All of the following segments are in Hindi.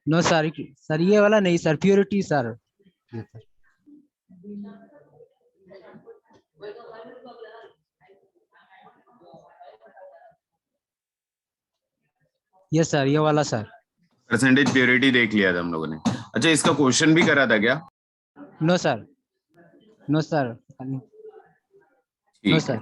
नो सर, सर ये वाला नहीं sir, purity sir. Yes sir, ये वाला सर। परसेंटेज प्योरिटी देख लिया था हम लोगों ने। अच्छा, इसका क्वेश्चन भी करा था क्या? No sir, no sir, no ठीक है, सर।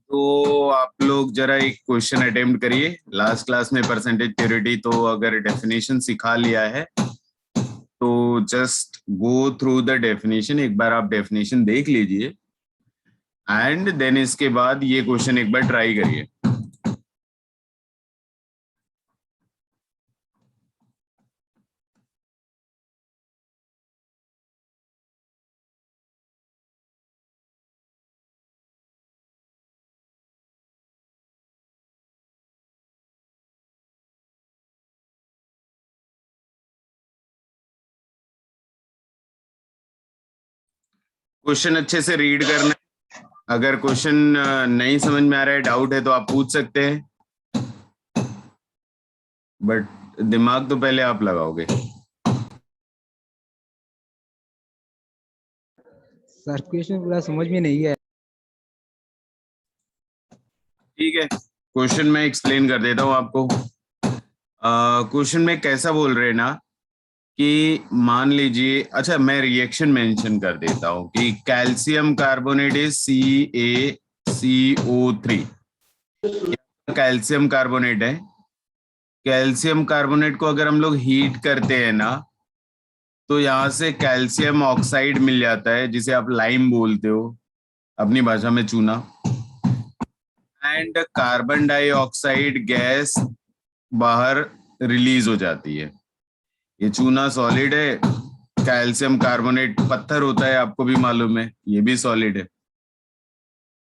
तो आप लोग जरा एक क्वेश्चन अटेम्प्ट करिए। लास्ट क्लास में परसेंटेज प्योरिटी तो अगर डेफिनेशन सिखा लिया है तो just go through the definition, एक बार आप डेफिनेशन देख लीजिए एंड देन इसके बाद ये क्वेश्चन एक बार ट्राई करिए। क्वेश्चन अच्छे से रीड करना है। अगर क्वेश्चन नहीं समझ में आ रहा है, डाउट है, तो आप पूछ सकते हैं, बट दिमाग तो पहले आप लगाओगे। सर क्वेश्चन पूरा समझ में नहीं है। ठीक है, क्वेश्चन मैं एक्सप्लेन कर देता हूं आपको। क्वेश्चन में कैसा बोल रहे हैं ना कि मान लीजिए, अच्छा मैं रिएक्शन मेंशन कर देता हूं कि calcium carbonate is CaCO3। Calcium carbonate है। कैल्शियम कार्बोनेट को अगर हम लोग हीट करते हैं ना, तो यहाँ से कैल्शियम ऑक्साइड मिल जाता है, जिसे आप लाइम बोलते हो अपनी भाषा में, चूना। एंड कार्बन डाइऑक्साइड गैस बाहर रिलीज हो जाती है। ये चूना सॉलिड है, कैल्शियम कार्बोनेट पत्थर होता है, आपको भी मालूम है, ये भी सॉलिड है।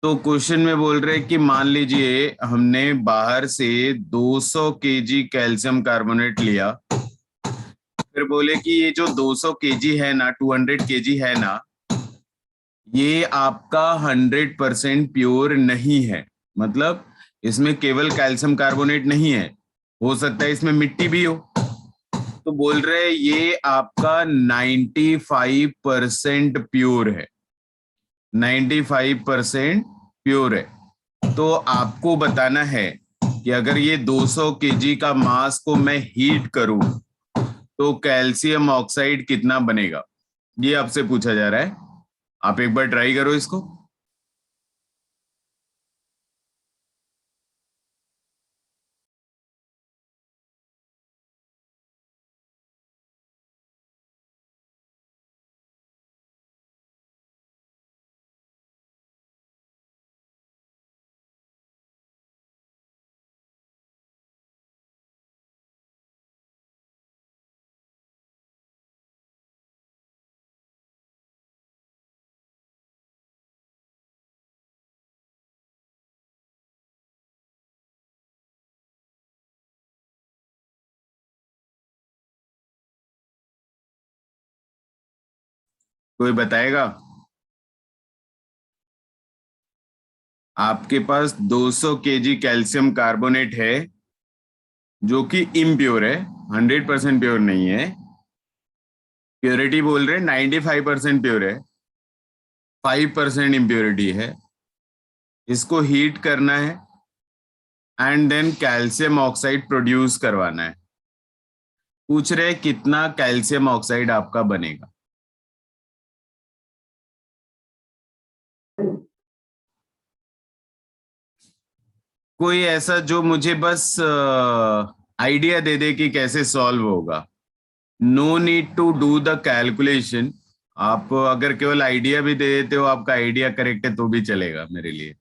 तो क्वेश्चन में बोल रहे हैं कि मान लीजिए हमने बाहर से 200 केजी कैल्शियम कार्बोनेट लिया, फिर बोले कि ये जो 200 केजी है ना, 200 केजी है ना, ये आपका 100% प्योर नहीं है। मतलब इसमें केवल कैल्शियम कार्बोनेट नहीं है, हो सकता है इसमें मिट्टी भी हो। तो बोल रहे हैं ये आपका 95% प्योर है, 95% प्योर है। तो आपको बताना है कि अगर ये 200 केजी का मास को मैं हीट करूं तो कैल्शियम ऑक्साइड कितना बनेगा, ये आपसे पूछा जा रहा है। आप एक बार ट्राई करो इसको। कोई बताएगा? आपके पास 200 केजी कैल्शियम कार्बोनेट है जो कि इम्प्योर है, 100% प्योर नहीं है। प्योरिटी बोल रहे हैं 95% प्योर है, 5% इम्प्योरिटी है। इसको हीट करना है and then calcium oxide produce करवाना है। पूछ रहे कितना कैल्शियम ऑक्साइड आपका बनेगा। कोई ऐसा जो मुझे बस आइडिया दे दे कि कैसे सॉल्व होगा। No need to do the calculation. आप अगर केवल आइडिया भी दे देते हो, आपका आइडिया करेक्ट है तो भी चलेगा मेरे लिए।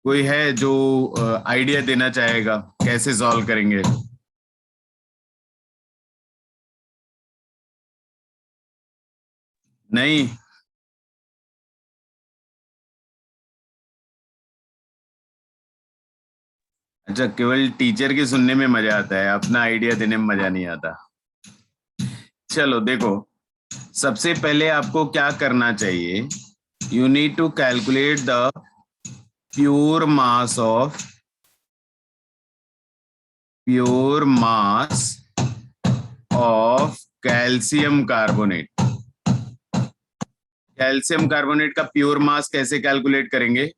कोई है जो आइडिया देना चाहेगा कैसे सॉल्व करेंगे? नहीं? अच्छा, केवल टीचर की सुनने में मजा आता है, अपना आइडिया देने में मजा नहीं आता। चलो देखो, सबसे पहले आपको क्या करना चाहिए, you need to calculate the pure mass of pure mass of calcium carbonate. Calcium carbonate का प्योर मास कैसे कैलकुलेट करेंगे?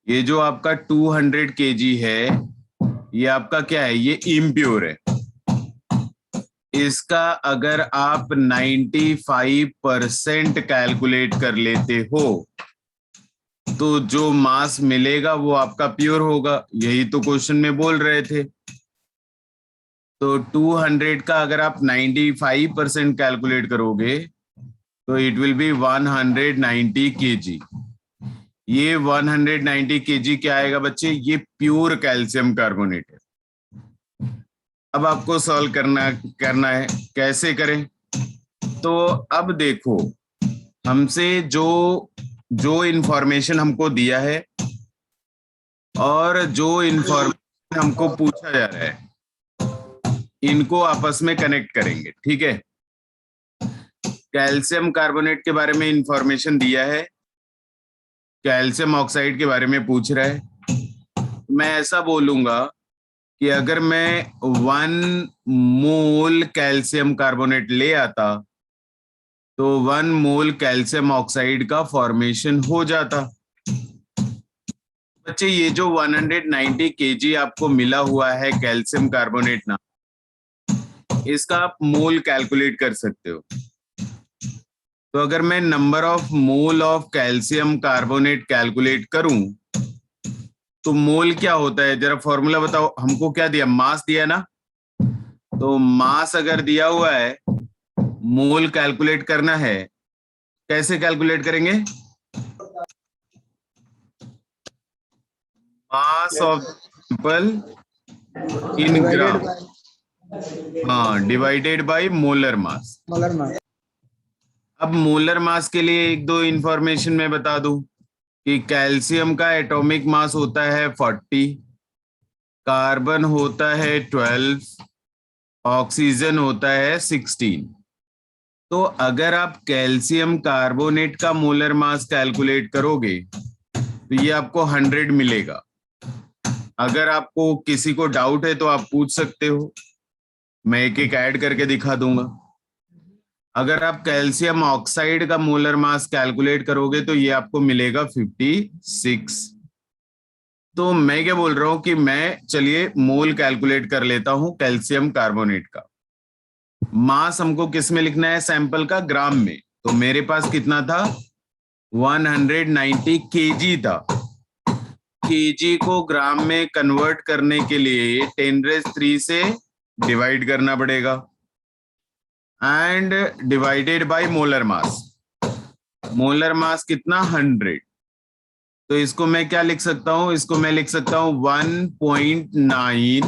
ये जो आपका 200 kg है, ये आपका क्या है? ये इम्प्योर है। इसका अगर आप 95% कैलकुलेट कर लेते हो तो जो मास मिलेगा वो आपका प्योर होगा। यही तो क्वेश्चन में बोल रहे थे। तो 200 का अगर आप 95% कैलकुलेट करोगे तो इट विल बी 190 kg। ये 190 kg क्या आएगा बच्चे? ये प्योर कैल्शियम कार्बोनेट है। अब आपको सॉल्व करना है। कैसे करें? तो अब देखो, हमसे जो जो इंफॉर्मेशन हमको दिया है और जो इंफॉर्मेशन हमको पूछा जा रहा है, इनको आपस में कनेक्ट करेंगे। ठीक है? कैल्शियम कार्बोनेट के बारे में इंफॉर्मेशन दिया है, कैल्शियम ऑक्साइड के बारे में पूछ रहा है। मैं ऐसा बोलूंगा कि अगर मैं 1 मोल कैल्शियम कार्बोनेट ले आता तो 1 मोल कैल्शियम ऑक्साइड का फॉर्मेशन हो जाता। बच्चे ये जो 190 kg आपको मिला हुआ है कैल्शियम कार्बोनेट ना, इसका आप मोल कैलकुलेट कर सकते हो। तो अगर मैं number of mole of calcium carbonate calculate करूं तो मोल क्या होता है? जरा फॉर्मूला बताओ। हमको क्या दिया? मास दिया ना। तो मास अगर दिया हुआ है, मोल कैलकुलेट करना है, कैसे कैलकुलेट करेंगे? मास ऑफ सैंपल इन ग्राम, हाँ, डिवाइडेड बाय मोलर मास। अब मोलर मास के लिए एक दो इंफॉर्मेशन मैं बता दूं कि कैल्शियम का एटॉमिक मास होता है 40, कार्बन होता है 12, ऑक्सीजन होता है 16। तो अगर आप कैल्शियम कार्बोनेट का मोलर मास कैलकुलेट करोगे तो ये आपको 100 मिलेगा। अगर आपको किसी को डाउट है तो आप पूछ सकते हो, मैं एक एक ऐड करके दिखा दूंगा। अगर आप कैल्शियम ऑक्साइड का मोलर मास कैलकुलेट करोगे तो ये आपको मिलेगा 56। तो मैं क्या बोल रहा हूं कि मैं, चलिए, मोल कैलकुलेट कर लेता हूं कैल्शियम कार्बोनेट का। मास हमको किस में लिखना है? सैंपल का ग्राम में। तो मेरे पास कितना था? 190 kg था। kg को ग्राम में कन्वर्ट करने के लिए 10³ से डिवाइड करना पड़ेगा and divided by molar mass. Molar mass कितना? 100। तो इसको मैं क्या लिख सकता हूं? इसको मैं लिख सकता हूं 1.9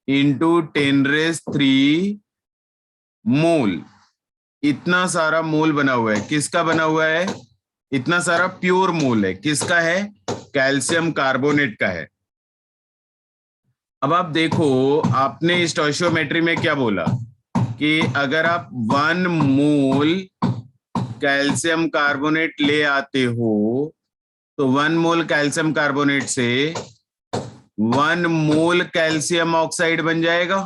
इंटू 10³ मोल। इतना सारा मोल बना हुआ है। किसका बना हुआ है? इतना सारा प्योर मोल है। किसका है? कैल्शियम कार्बोनेट का है। अब आप देखो, आपने स्टोइचियोमेट्री में क्या बोला कि अगर आप 1 मोल कैल्शियम कार्बोनेट ले आते हो तो 1 मोल कैल्शियम कार्बोनेट से 1 मोल कैल्शियम ऑक्साइड बन जाएगा।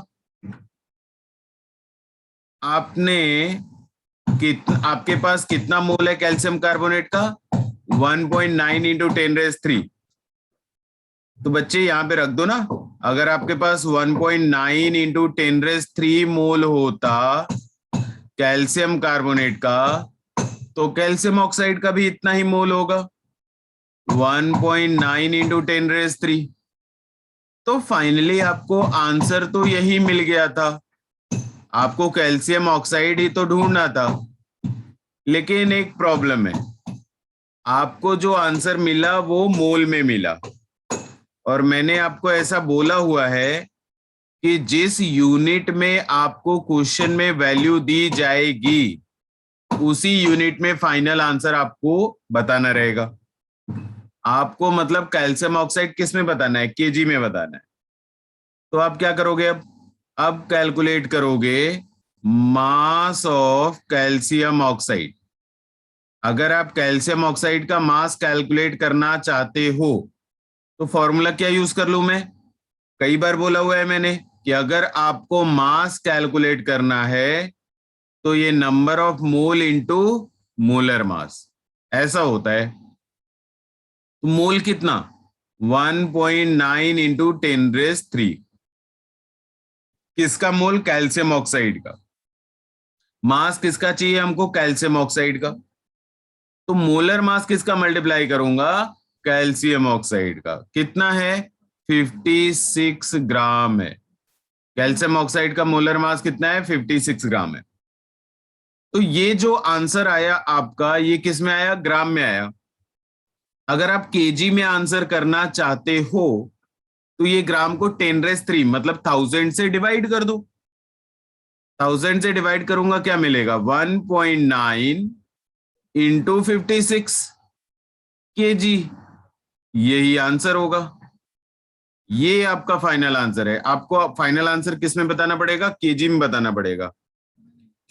आपके पास कितना मोल है कैल्शियम कार्बोनेट का? 1.9 इंटू 10³ तो बच्चे यहां पे रख दो ना। अगर आपके पास 1.9 इंटू 10³ मोल होता कैल्शियम कार्बोनेट का, तो कैल्शियम ऑक्साइड का भी इतना ही मोल होगा, 1.9 इंटू 10³ तो फाइनली आपको आंसर तो यही मिल गया था। आपको कैल्शियम ऑक्साइड ही तो ढूंढना था। लेकिन एक प्रॉब्लम है, आपको जो आंसर मिला वो मोल में मिला। और मैंने आपको ऐसा बोला हुआ है कि जिस यूनिट में आपको क्वेश्चन में वैल्यू दी जाएगी उसी यूनिट में फाइनल आंसर आपको बताना रहेगा। आपको मतलब कैल्शियम ऑक्साइड किस में बताना है? केजी में बताना है। तो आप क्या करोगे? अब कैलकुलेट करोगे मास ऑफ कैल्शियम ऑक्साइड। अगर आप कैल्शियम ऑक्साइड का मास कैलकुलेट करना चाहते हो तो फॉर्मूला क्या यूज कर लूं मैं? कई बार बोला हुआ है मैंने कि अगर आपको मास कैलकुलेट करना है तो ये number of mole into molar mass ऐसा होता है। तो मोल कितना 1.9 इंटू 10⁻³ किसका मोल? कैल्शियम ऑक्साइड का। मास किसका चाहिए हमको? कैल्शियम ऑक्साइड का। तो मोलर मास किसका मल्टीप्लाई करूंगा? कैल्शियम ऑक्साइड का। कितना है? 56 ग्राम है। कैल्शियम ऑक्साइड का मोलर मास कितना है? 56 ग्राम है। तो ये जो आंसर आया आपका, ये किस में आया? ग्राम में आया। अगर आप केजी में आंसर करना चाहते हो तो ये ग्राम को 10⁻³ मतलब 1000 से डिवाइड कर दो। 1000 से डिवाइड करूंगा, क्या मिलेगा? 1.9 इंटू 56 केजी। यही आंसर होगा। ये आपका फाइनल आंसर है। आपको फाइनल आंसर किस में बताना पड़ेगा? केजी में बताना पड़ेगा।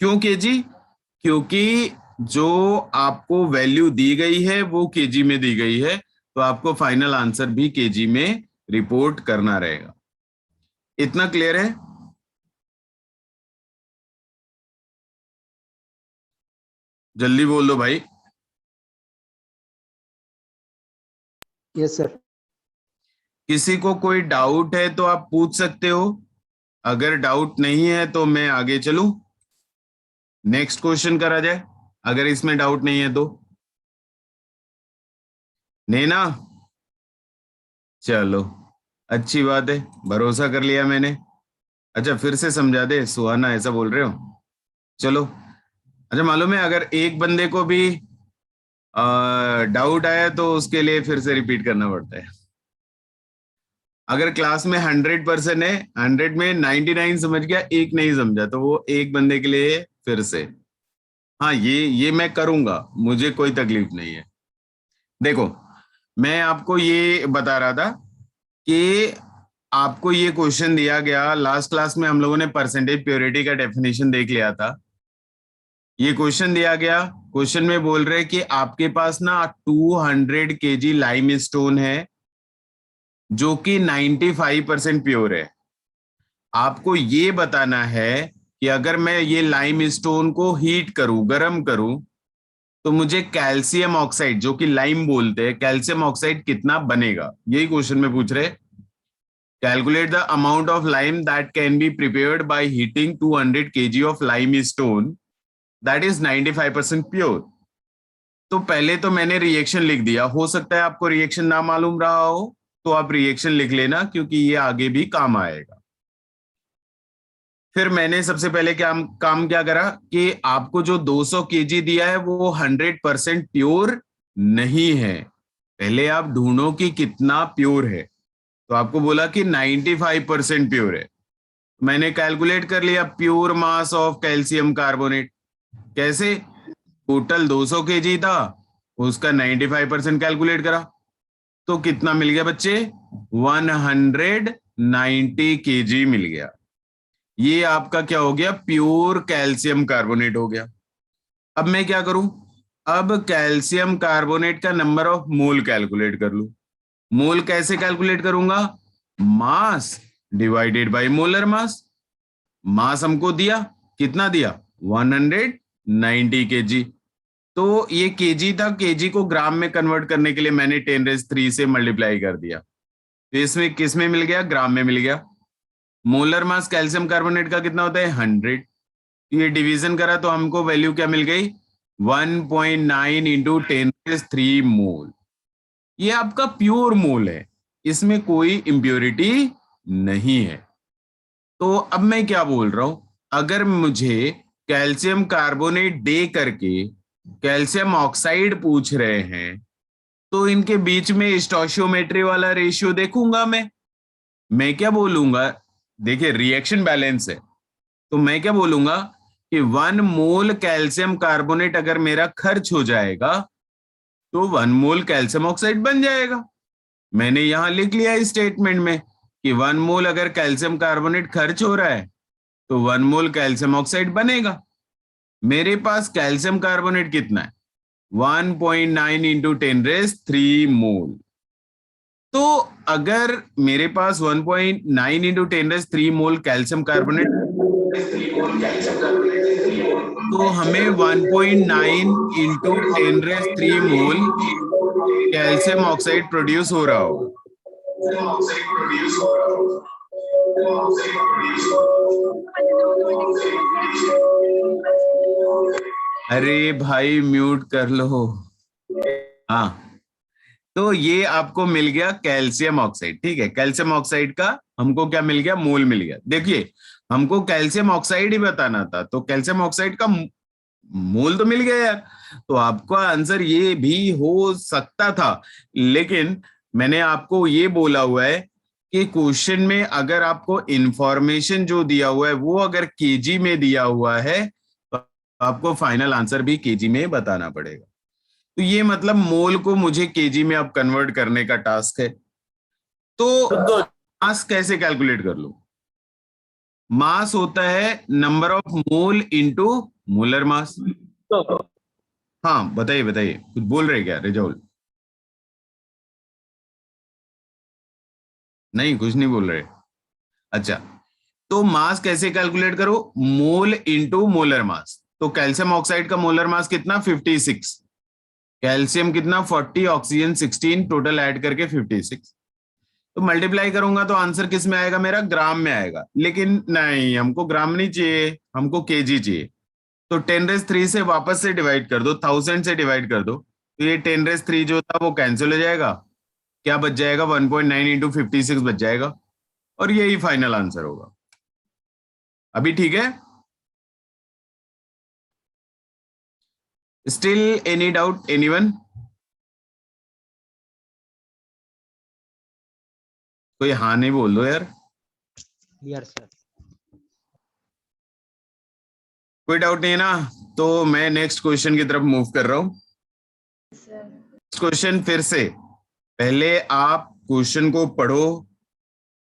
क्यों केजी? क्योंकि जो आपको वैल्यू दी गई है वो केजी में दी गई है, तो आपको फाइनल आंसर भी केजी में रिपोर्ट करना रहेगा। इतना क्लियर है? जल्दी बोल दो भाई। Yes sir. किसी को कोई डाउट है तो आप पूछ सकते हो। अगर डाउट नहीं है तो मैं आगे चलूं, नेक्स्ट क्वेश्चन करा जाए, अगर इसमें डाउट नहीं है तो। नहीं ना? चलो अच्छी बात है, भरोसा कर लिया मैंने। अच्छा फिर से समझा दे सुहाना, ऐसा बोल रहे हो? चलो। अच्छा मालूम है, अगर एक बंदे को भी डाउट आया तो उसके लिए फिर से रिपीट करना पड़ता है। अगर क्लास में 100% है, 100 में 99 समझ गया, एक नहीं समझा, तो वो एक बंदे के लिए फिर से। हाँ ये मैं करूंगा, मुझे कोई तकलीफ नहीं है। देखो मैं आपको ये बता रहा था कि आपको ये क्वेश्चन दिया गया, लास्ट क्लास में हम लोगों ने परसेंटेज प्योरिटी का डेफिनेशन देख लिया था। ये क्वेश्चन दिया गया, क्वेश्चन में बोल रहे कि आपके पास ना 200 kg लाइम स्टोन है जो कि 95% प्योर है। आपको ये बताना है कि अगर मैं ये लाइम स्टोन को हीट करूं, गर्म करूं, तो मुझे कैल्शियम ऑक्साइड, जो कि लाइम बोलते हैं, कैल्शियम ऑक्साइड कितना बनेगा, यही क्वेश्चन में पूछ रहे। Calculate the amount of lime that can be prepared by heating 200 kg of lime stone that is 95% pure. तो पहले तो मैंने रिएक्शन लिख दिया, हो सकता है आपको रिएक्शन ना मालूम रहा हो तो आप रिएक्शन लिख लेना, क्योंकि ये आगे भी काम आएगा। फिर मैंने सबसे पहले काम क्या करा कि आपको जो 200 kg दिया है वो 100% प्योर नहीं है। पहले आप ढूंढो कि कितना प्योर है, तो आपको बोला कि 95% प्योर है। मैंने कैलकुलेट कर लिया pure mass of calcium carbonate. कैसे? टोटल 200 kg था, उसका 95% कैलकुलेट करा, तो कितना मिल गया बच्चे? 190 kg मिल गया। ये आपका क्या हो गया? प्योर कैल्शियम कार्बोनेट हो गया। अब मैं क्या करूं? अब कैल्शियम कार्बोनेट का नंबर ऑफ मोल कैलकुलेट कर लूं। मोल कैसे कैलकुलेट करूंगा? Mass divided by molar mass. Mass हमको दिया, कितना दिया? 190 kg। तो ये केजी था, केजी को ग्राम में कन्वर्ट करने के लिए मैंने 10⁻³ से मल्टीप्लाई कर दिया, तो इसमें किस में मिल गया? ग्राम में मिल गया। मोलर मास कैल्शियम कार्बोनेट का कितना होता है? 100। ये डिवीजन करा तो हमको वैल्यू क्या मिल गई? 1.9 इंटू 10⁻³ मोल। ये आपका प्योर मोल है, इसमें कोई इम्प्योरिटी नहीं है। तो अब मैं क्या बोल रहा हूं, अगर मुझे कैल्शियम कार्बोनेट दे करके कैल्शियम ऑक्साइड पूछ रहे हैं तो इनके बीच में स्टोइचियोमेट्री वाला रेशियो देखूंगा। मैं क्या बोलूंगा? देखिए रिएक्शन बैलेंस है, तो मैं क्या बोलूंगा कि 1 मोल कैल्शियम कार्बोनेट अगर मेरा खर्च हो जाएगा तो 1 मोल कैल्शियम ऑक्साइड बन जाएगा। मैंने यहां लिख लिया इस स्टेटमेंट में कि 1 मोल अगर कैल्शियम कार्बोनेट खर्च हो रहा है तो 1 मोल कैल्शियम ऑक्साइड बनेगा। मेरे पास कैल्शियम कार्बोनेट कितना है? 1.9 इंटू 10⁻³ मोल। तो अगर मेरे पास 1.9 इंटू 10³ मोल कैल्शियम कार्बोनेट, तो हमें 1.9 इंटू 10³ मोल कैल्शियम ऑक्साइड प्रोड्यूस हो रहा होगा। अरे भाई म्यूट कर लो। हाँ, तो ये आपको मिल गया कैल्शियम ऑक्साइड। ठीक है, कैल्शियम ऑक्साइड का हमको क्या मिल गया, मोल मिल गया। देखिए, हमको कैल्शियम ऑक्साइड ही बताना था, तो कैल्शियम ऑक्साइड का मोल तो मिल गया यार। तो आपका आंसर ये भी हो सकता था, लेकिन मैंने आपको ये बोला हुआ है कि क्वेश्चन में अगर आपको इंफॉर्मेशन जो दिया हुआ है वो अगर केजी में दिया हुआ है, तो आपको फाइनल आंसर भी केजी में बताना पड़ेगा। तो ये मतलब मोल को मुझे केजी में अब कन्वर्ट करने का टास्क है। तो मास कैसे कैलकुलेट कर लो? मास होता है number of mole into molar mass. हाँ बताइए बताइए, कुछ बोल रहे क्या रिजौल? नहीं, कुछ नहीं बोल रहे। अच्छा, तो मास कैसे कैलकुलेट करो? मोल इनटू मोलर मास। तो कैल्शियम ऑक्साइड का मोलर मास कितना? 56। कैल्शियम कितना? 40, ऑक्सीजन 16, टोटल ऐड करके 56। तो मल्टीप्लाई करूंगा तो आंसर किस में आएगा मेरा? ग्राम में आएगा। लेकिन नहीं, हमको ग्राम नहीं चाहिए, हमको केजी चाहिए। तो 10³ से वापस से डिवाइड कर दो, 1000 से डिवाइड कर दो, तो ये 10³ जो था वो कैंसिल हो जाएगा। क्या बच जाएगा? 1.9 इंटू 56 बच जाएगा, और यही फाइनल आंसर होगा। अभी ठीक है? Still any doubt anyone? कोई हाँ नहीं बोल दो यार। Clear sir. कोई डाउट नहीं है ना? तो मैं नेक्स्ट क्वेश्चन की तरफ मूव कर रहा हूं। क्वेश्चन फिर से, पहले आप क्वेश्चन को पढ़ो,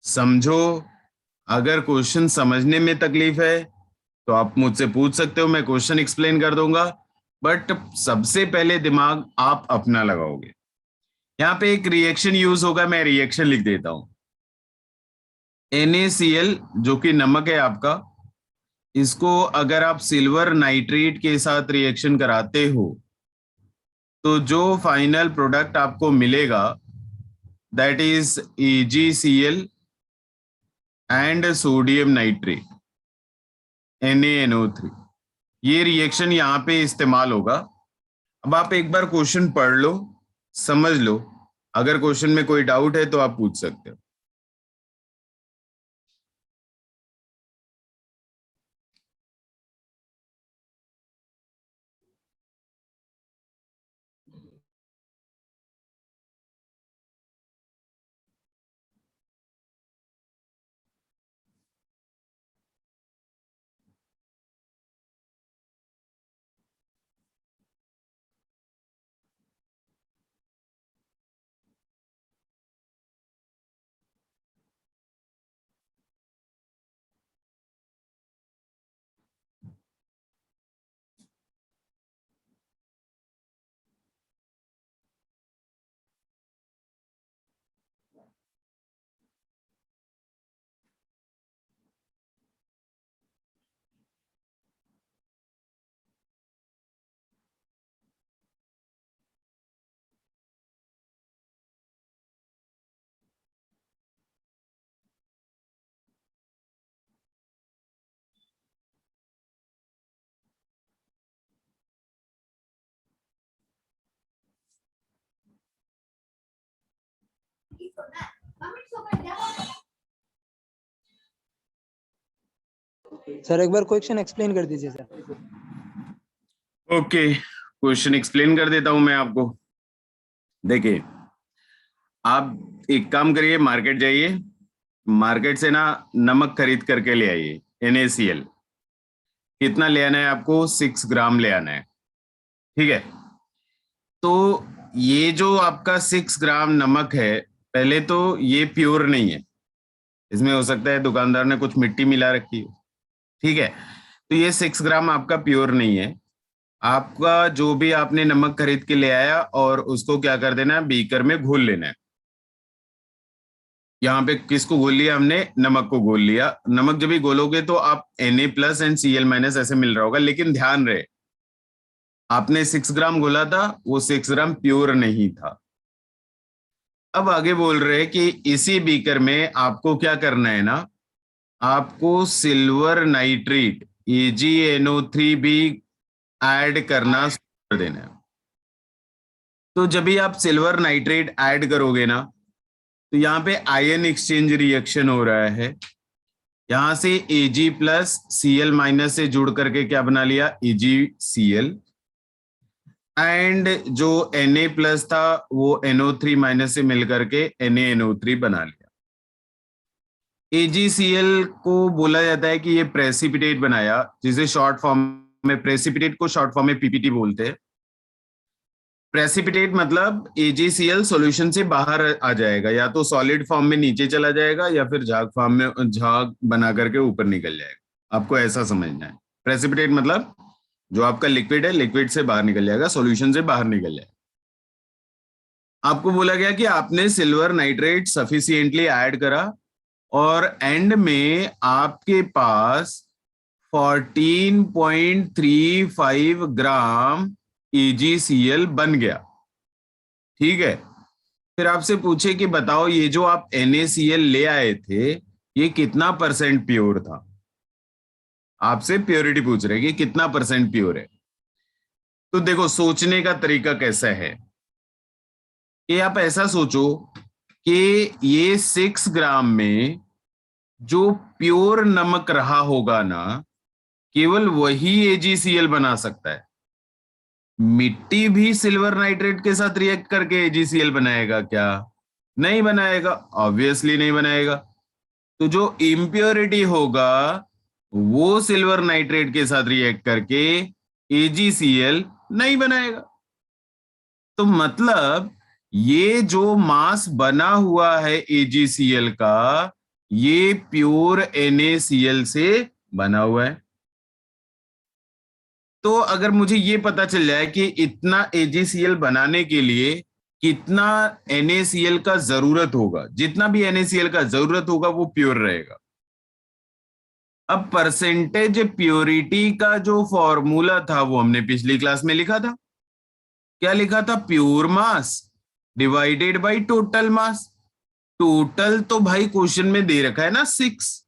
समझो। अगर क्वेश्चन समझने में तकलीफ है तो आप मुझसे पूछ सकते हो, मैं क्वेश्चन एक्सप्लेन कर दूंगा। बट सबसे पहले दिमाग आप अपना लगाओगे। यहाँ पे एक रिएक्शन यूज होगा, मैं रिएक्शन लिख देता हूं। NaCl जो कि नमक है आपका, इसको अगर आप सिल्वर नाइट्रेट के साथ रिएक्शन कराते हो तो जो फाइनल प्रोडक्ट आपको मिलेगा that is EgCl and sodium nitrate, NaNO3। ये रिएक्शन यहाँ पे इस्तेमाल होगा। अब आप एक बार क्वेश्चन पढ़ लो, समझ लो। अगर क्वेश्चन में कोई डाउट है तो आप पूछ सकते हो। सर एक बार क्वेश्चन एक्सप्लेन कर दीजिए सर। ओके, क्वेश्चन एक्सप्लेन कर देता हूं मैं आपको। देखिए, आप एक काम करिए, मार्केट जाइए, मार्केट से ना नमक खरीद करके ले आइए, NaCl। कितना ले आना है आपको? 6 ग्राम ले आना है। ठीक है, तो ये जो आपका 6 ग्राम नमक है, पहले तो ये प्योर नहीं है, इसमें हो सकता है दुकानदार ने कुछ मिट्टी मिला रखी हो। ठीक है, तो ये 6 ग्राम आपका प्योर नहीं है। आपका जो भी आपने नमक खरीद के ले आया और उसको क्या कर देना है, बीकर में घोल लेना है। यहाँ पे किसको घोल लिया हमने, नमक को घोल लिया। नमक जब भी घोलोगे तो आप Na+ एंड Cl- ऐसे मिल रहा होगा, लेकिन ध्यान रहे आपने 6 ग्राम घोला था, वो 6 ग्राम प्योर नहीं था। अब आगे बोल रहे हैं कि इसी बीकर में आपको क्या करना है ना, आपको सिल्वर नाइट्रेट AgNO3 भी ऐड करना शुरू कर देना है। तो जब भी आप सिल्वर नाइट्रेट ऐड करोगे ना, तो यहाँ पे आयन एक्सचेंज रिएक्शन हो रहा है। यहां से Ag+Cl- से जुड़ करके क्या बना लिया, AgCl, एंड जो Na+ था वो NO3- से मिलकर के NaNO3 बना लिया। AgCl को बोला जाता है कि ये प्रेसिपिटेट बनाया, जिसे शॉर्ट फॉर्म में, प्रेसिपिटेट को शॉर्ट फॉर्म में पीपीटी बोलते हैं। प्रेसिपिटेट मतलब AgCl सॉल्यूशन से बाहर आ जाएगा, या तो सॉलिड फॉर्म में नीचे चला जाएगा या फिर झाग फॉर्म में झाग बना करके ऊपर निकल जाएगा। आपको ऐसा समझना है। प्रेसिपिटेट मतलब जो आपका लिक्विड है, लिक्विड से बाहर निकल जाएगा, सॉल्यूशन से बाहर निकल जाएगा। आपको बोला गया कि आपने सिल्वर नाइट्रेट सफिशिएंटली ऐड करा और एंड में आपके पास 14.35 ग्राम AgCl बन गया। ठीक है, फिर आपसे पूछे कि बताओ ये जो आप NaCl ले आए थे, ये कितना परसेंट प्योर था। आपसे प्योरिटी पूछ रहे हैं कि कितना परसेंट प्योर है। तो देखो सोचने का तरीका कैसा है कि आप ऐसा सोचो कि ये 6 ग्राम में जो प्योर नमक रहा होगा ना, केवल वही AgCl बना सकता है। मिट्टी भी सिल्वर नाइट्रेट के साथ रिएक्ट करके AgCl बनाएगा क्या? नहीं बनाएगा, ऑब्वियसली नहीं बनाएगा। तो जो इम्प्योरिटी होगा वो सिल्वर नाइट्रेट के साथ रिएक्ट करके AgCl नहीं बनाएगा। तो मतलब ये जो मास बना हुआ है AgCl का, ये प्योर NaCl से बना हुआ है। तो अगर मुझे ये पता चल जाए कि इतना AgCl बनाने के लिए कितना NaCl का जरूरत होगा, जितना भी NaCl का जरूरत होगा वो प्योर रहेगा। अब परसेंटेज प्योरिटी का जो फॉर्मूला था वो हमने पिछली क्लास में लिखा था। क्या लिखा था? Pure mass divided by total mass. Total तो भाई क्वेश्चन में दे रखा है ना 6।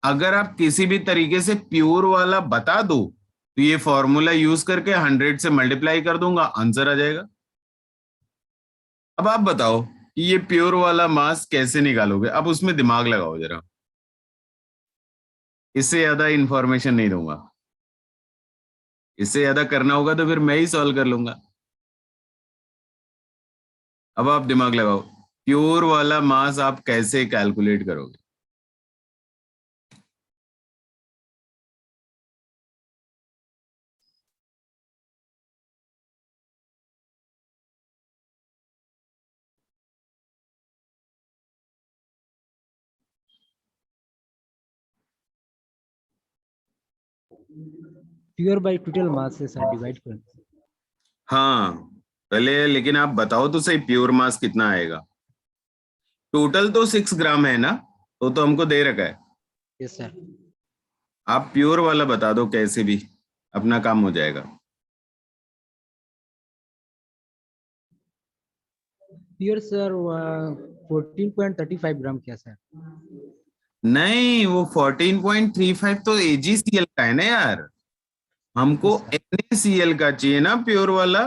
अगर आप किसी भी तरीके से प्योर वाला बता दो तो ये फॉर्मूला यूज करके 100 से मल्टीप्लाई कर दूंगा, आंसर आ जाएगा। अब आप बताओ कि ये प्योर वाला मास कैसे निकालोगे? अब उसमें दिमाग लगाओ जरा, इससे ज्यादा इंफॉर्मेशन नहीं दूंगा। इससे ज्यादा करना होगा तो फिर मैं ही सॉल्व कर लूंगा। अब आप दिमाग लगाओ, प्योर वाला मास आप कैसे कैलकुलेट करोगे? प्योर बाय टोटल मास से सर डिवाइड कर। हाँ, पहले लेकिन आप बताओ तो सही, प्योर मास कितना आएगा? टोटल तो 6 ग्राम है ना, तो हमको दे रखा है। Yes sir. आप प्योर वाला बता दो कैसे भी, अपना काम हो जाएगा। प्योर सर 14.35 ग्राम क्या सर? नहीं, वो 14.35 तो AgCl का है ना यार, हमको यस सर। NaCl का चाहिए ना प्योर वाला।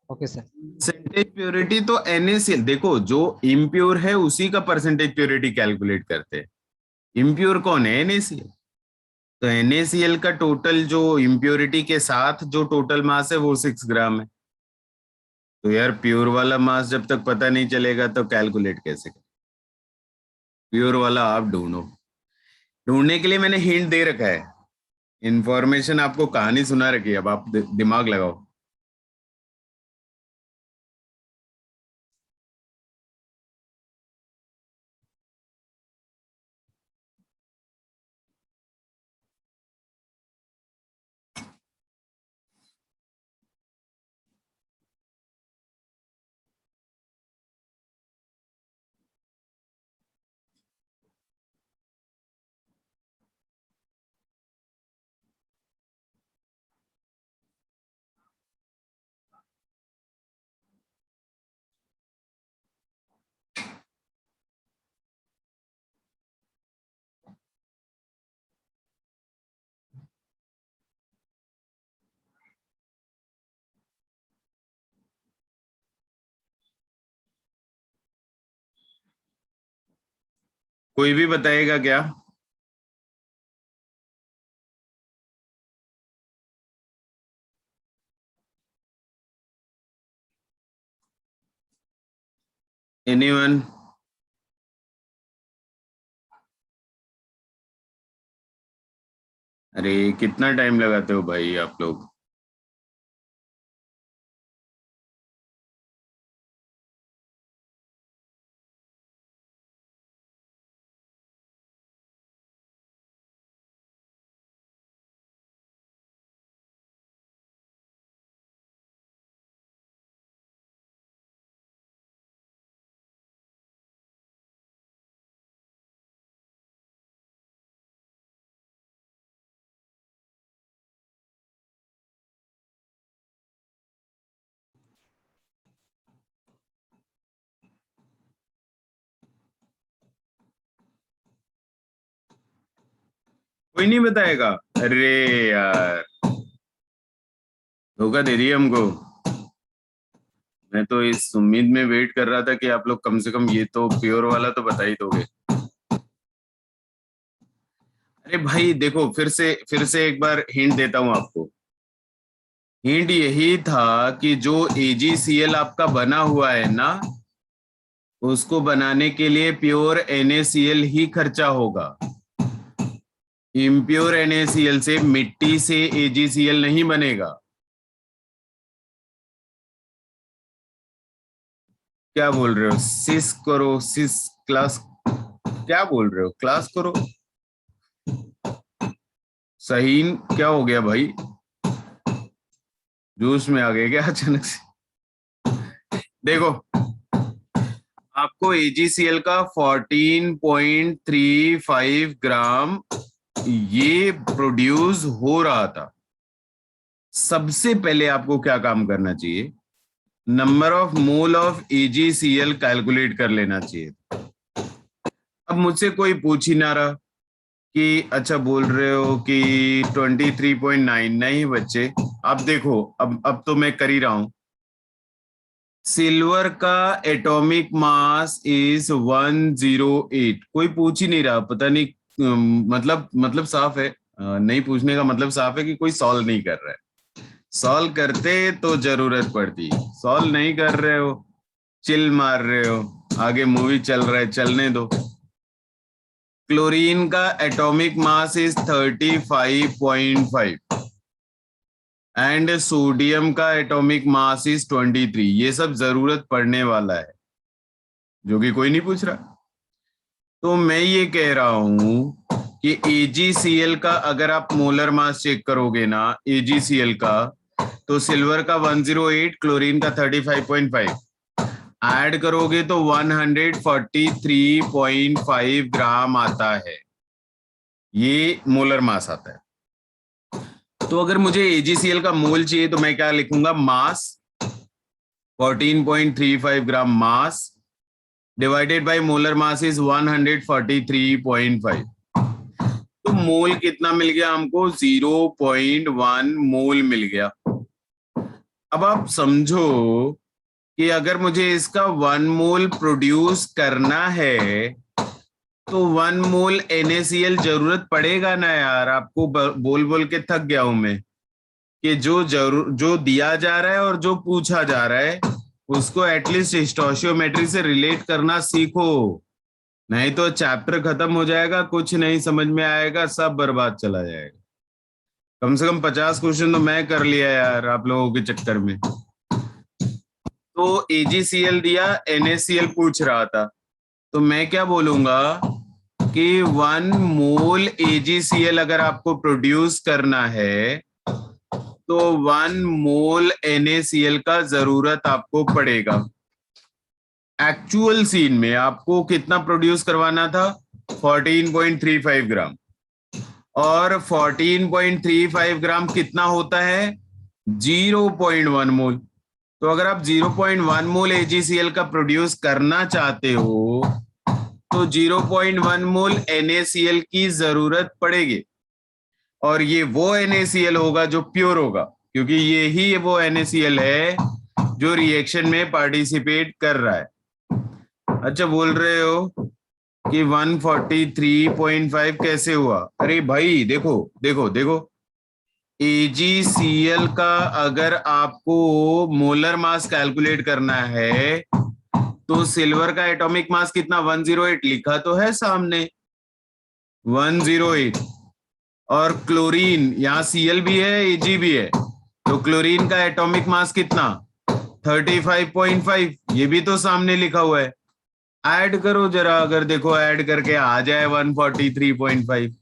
Okay sir. परसेंटेज प्योरिटी तो NaCl, देखो जो इम्प्योर है उसी का परसेंटेज प्योरिटी कैलकुलेट करते हैं। इम्प्योर कौन है? NaCl। तो NaCl का टोटल जो इम्प्योरिटी के साथ जो टोटल मास है वो 6 ग्राम है। तो यार प्योर वाला मास जब तक पता नहीं चलेगा तो कैलकुलेट कैसे करें? प्योर वाला आप ढूंढो। ढूंढने के लिए मैंने हिंट दे रखा है, इंफॉर्मेशन आपको कहानी सुना रखी है, अब आप दिमाग लगाओ। कोई भी बताएगा क्या? एनीवन? अरे कितना टाइम लगाते हो भाई आप लोग? कोई नहीं बताएगा? अरे यार, धोखा दे दिया हमको। मैं तो इस उम्मीद में वेट कर रहा था कि आप लोग कम से कम ये तो प्योर वाला तो बता ही दोगे। अरे भाई देखो, फिर से एक बार हिंट देता हूं आपको। हिंट यही था कि जो AgCl आपका बना हुआ है ना, उसको बनाने के लिए प्योर NaCl ही खर्चा होगा। इम्प्योर NaCl से, मिट्टी से AgCl नहीं बनेगा। क्या बोल रहे हो? सिस करो, सिस क्लास। क्या बोल रहे हो? क्लास करो। सहीन क्या हो गया भाई? जोश में आ गए क्या अचानक से? देखो, आपको AgCl का 14.35 ग्राम ये प्रोड्यूस हो रहा था। सबसे पहले आपको क्या काम करना चाहिए? Number of mole of AgCl calculate कर लेना चाहिए। अब मुझसे कोई पूछ ही ना रहा कि अच्छा बोल रहे हो कि 23.9। नहीं बच्चे, अब देखो, अब तो मैं कर ही रहा हूं। सिल्वर का एटॉमिक मास इज 108। कोई पूछ ही नहीं रहा, पता नहीं। मतलब साफ है। नहीं पूछने का मतलब साफ है कि कोई सॉल्व नहीं कर रहा है। सॉल्व करते तो जरूरत पड़ती, सॉल्व नहीं कर रहे हो, चिल मार रहे हो, आगे मूवी चल रहा है, चलने दो। क्लोरीन का atomic mass is 35.5 and sodium का एटॉमिक मास इज 23। ये सब जरूरत पड़ने वाला है, जो कि कोई नहीं पूछ रहा। तो मैं ये कह रहा हूं कि AgCl का अगर आप मोलर मास चेक करोगे ना, AgCl का, तो सिल्वर का 108, क्लोरीन का 35.5, ऐड करोगे तो 143.5 ग्राम आता है। ये मोलर मास आता है। तो अगर मुझे AgCl का मोल चाहिए तो मैं क्या लिखूंगा? Mass 14.35 gram mass divided by molar mass is 143.5। तो मोल कितना मिल गया हमको? 0.1 मोल मिल गया। अब आप समझो कि अगर मुझे इसका 1 मोल प्रोड्यूस करना है तो 1 मोल NaCl जरूरत पड़ेगा ना यार। आपको बोल बोल के थक गया हूं मैं कि जो दिया जा रहा है और जो पूछा जा रहा है उसको एटलीस्ट स्टोइचियोमेट्री से रिलेट करना सीखो। नहीं तो चैप्टर खत्म हो जाएगा, कुछ नहीं समझ में आएगा, सब बर्बाद चला जाएगा। कम से कम 50 क्वेश्चन तो मैं कर लिया यार आप लोगों के चक्कर में। तो AgCl दिया, NaCl पूछ रहा था, तो मैं क्या बोलूंगा कि 1 मोल AgCl अगर आपको प्रोड्यूस करना है तो 1 मोल NaCl का जरूरत आपको पड़ेगा। एक्चुअल सीन में आपको कितना प्रोड्यूस करवाना था? 14.35 ग्राम। और 14.35 ग्राम कितना होता है? 0.1 मोल। तो अगर आप 0.1 मोल AgCl का प्रोड्यूस करना चाहते हो तो 0.1 मोल NaCl की जरूरत पड़ेगी। और ये वो NaCl होगा जो प्योर होगा, क्योंकि ये ही वो NaCl है जो रिएक्शन में पार्टिसिपेट कर रहा है। अच्छा बोल रहे हो कि 143.5 कैसे हुआ? अरे भाई देखो देखो देखो, AgCl का अगर आपको मोलर मास कैलकुलेट करना है तो सिल्वर का एटॉमिक मास कितना? 108 लिखा तो है सामने, 108। और क्लोरीन, यहाँ Cl भी है Ag भी है, तो क्लोरीन का एटॉमिक मास कितना? 35.5, ये भी तो सामने लिखा हुआ है। ऐड करो जरा, अगर देखो ऐड करके आ जाए 143.5।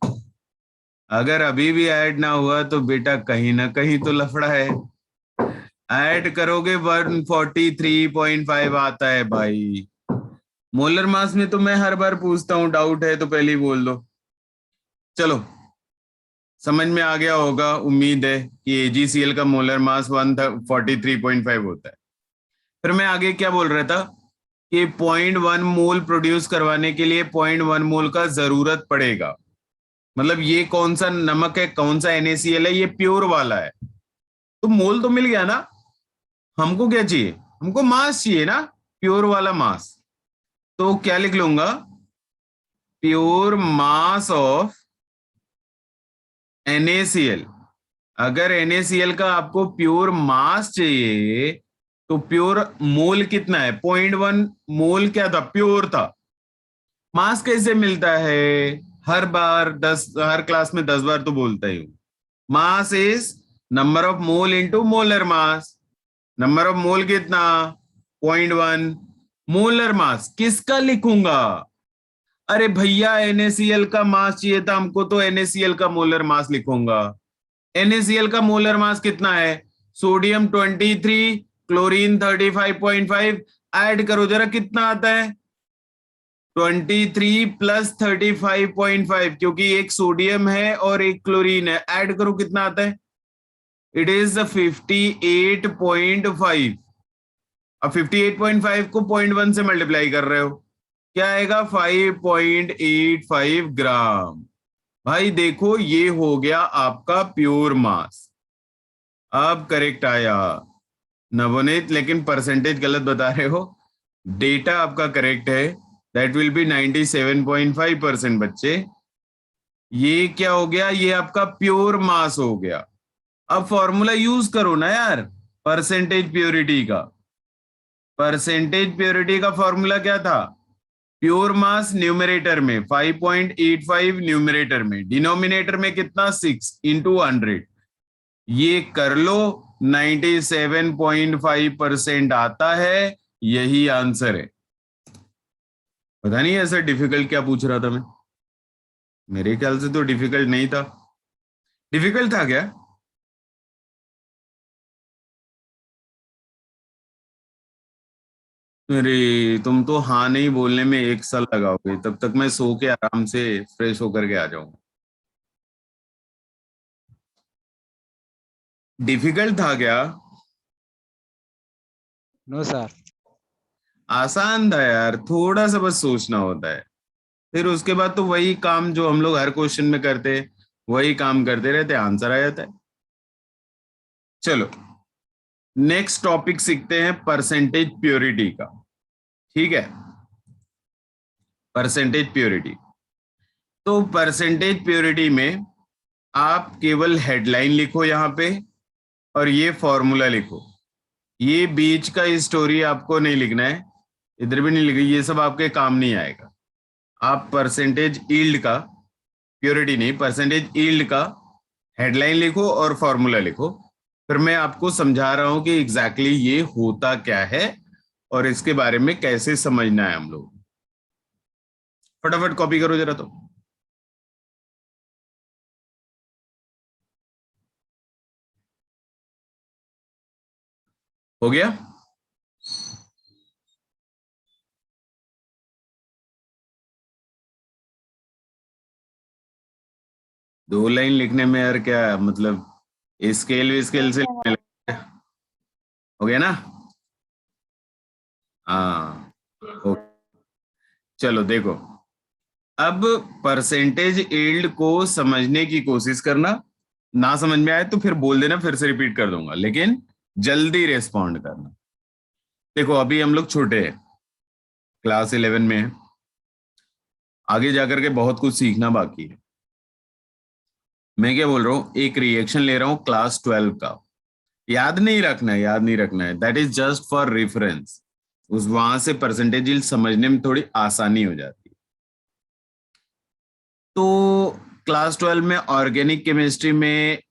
अगर अभी भी ऐड ना हुआ तो बेटा कहीं ना कहीं तो लफड़ा है। ऐड करोगे 143.5 आता है भाई। मोलर मास में तो मैं हर बार पूछता हूँ, डाउट है तो पहले ही बोल दो। चलो, समझ में आ गया होगा, उम्मीद है कि AgCl का मोलर मास 143.5 होता है। फिर मैं आगे क्या बोल रहा था कि 0.1 मोल प्रोड्यूस करवाने के लिए 0.1 मोल का जरूरत पड़ेगा। मतलब ये कौन सा नमक है, कौन सा NaCl है, ये प्योर वाला है, तो मोल तो मिल गया ना। हमको क्या चाहिए? हमको मास चाहिए ना, प्योर वाला मास। तो क्या लिख लूंगा? Pure mass of NaCl। अगर NaCl का आपको प्योर मास चाहिए तो प्योर मोल कितना है? 0.1 मोल क्या था? प्योर था। मास कैसे मिलता है? हर बार 10, हर क्लास में 10 बार तो बोलता ही हूं, mass is number of mole into molar mass. Number of मोल कितना? 0.1। मोलर मास किसका लिखूंगा? अरे भैया NaCl का मास चाहिए था हमको, तो NaCl का मोलर मास लिखूंगा। NaCl का मोलर मास कितना है? Sodium 23, chlorine 35.5। ऐड करो जरा, कितना आता है? 23 प्लस 35.5, क्योंकि एक सोडियम है और एक क्लोरीन है। ऐड करो, कितना आता है? It is 58.5। अब 58.5 को 0.1 से मल्टीप्लाई कर रहे हो, क्या आएगा? 5.85 ग्राम। भाई देखो, ये हो गया आपका प्योर मास। अब करेक्ट आया नवनीत, लेकिन परसेंटेज गलत बता रहे हो। डेटा आपका करेक्ट है, दैट विल बी 97.5% बच्चे। ये क्या हो गया? ये आपका प्योर मास हो गया। अब फॉर्मूला यूज करो ना यार, परसेंटेज प्योरिटी का। परसेंटेज प्योरिटी का फॉर्मूला क्या था? प्योर मास न्यूमरेटर में 5.85, न्यूमरेटर में, डिनोमिनेटर में कितना? 6 इंटू 100। ये कर लो, 97.5% आता है, यही आंसर है। पता नहीं ऐसा डिफिकल्ट क्या पूछ रहा था मैं, मेरे ख्याल से तो डिफिकल्ट नहीं था। डिफिकल्ट था क्या? अरे तुम तो हाँ नहीं बोलने में 1 साल लगाओगे, तब तक मैं सो के आराम से फ्रेश होकर के आ जाऊंगा। डिफिकल्ट था क्या? No sir. आसान था यार, थोड़ा सा बस सोचना होता है। फिर उसके बाद तो वही काम जो हम लोग हर क्वेश्चन में करते, वही काम करते रहते, आंसर आ जाता है। चलो, नेक्स्ट टॉपिक सीखते हैं, परसेंटेज प्योरिटी का। ठीक है, परसेंटेज प्योरिटी। तो परसेंटेज प्योरिटी में आप केवल हेडलाइन लिखो यहाँ पे, और ये फॉर्मूला लिखो। ये बीच का स्टोरी आपको नहीं लिखना है, इधर भी नहीं लिखना, ये सब आपके काम नहीं आएगा। आप परसेंटेज ईल्ड का, प्योरिटी नहीं, परसेंटेज ईल्ड का हेडलाइन लिखो और फॉर्मूला लिखो। फिर मैं आपको समझा रहा हूं कि एग्जैक्टली ये होता क्या है और इसके बारे में कैसे समझना है हम लोग। फटाफट कॉपी करो जरा। तो हो गया? दो लाइन लिखने में यार क्या मतलब, स्केल स्केल से लिखने लगे। हो गया ना? हाँ, ओके। चलो देखो, अब परसेंटेज यील्ड को समझने की कोशिश करना। ना समझ में आए तो फिर बोल देना, फिर से रिपीट कर दूंगा, लेकिन जल्दी रेस्पॉन्ड करना। देखो अभी हम लोग छोटे हैं, क्लास 11 में हैं। आगे जाकर के बहुत कुछ सीखना बाकी है। मैं क्या बोल रहा हूं, एक रिएक्शन ले रहा हूं क्लास 12 का, याद नहीं रखना है, याद नहीं रखना है, that is just for reference. उस वहां से परसेंटेज समझने में थोड़ी आसानी हो जाती है। तो क्लास 12 में ऑर्गेनिक केमिस्ट्री में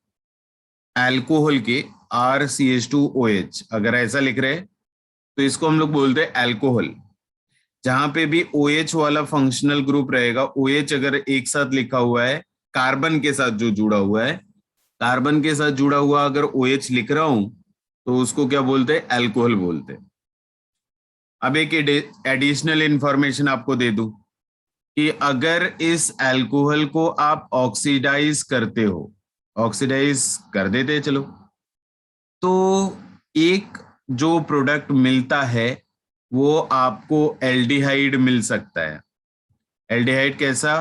अल्कोहल के RCH2OH अगर ऐसा लिख रहे हैं तो इसको हम लोग बोलते हैं अल्कोहल। जहां पे भी OH वाला फंक्शनल ग्रुप रहेगा, OH अगर एक साथ लिखा हुआ है कार्बन के साथ जो जुड़ा हुआ है, कार्बन के साथ जुड़ा हुआ अगर OH लिख रहा हूं तो उसको क्या बोलते हैं, अल्कोहल बोलते हैं। अब एक एडिशनल इंफॉर्मेशन आपको दे दूं कि अगर इस अल्कोहल को आप ऑक्सीडाइज करते हो, ऑक्सीडाइज कर देते चलो, तो एक जो प्रोडक्ट मिलता है वो आपको एल्डिहाइड मिल सकता है। एल्डिहाइड कैसा,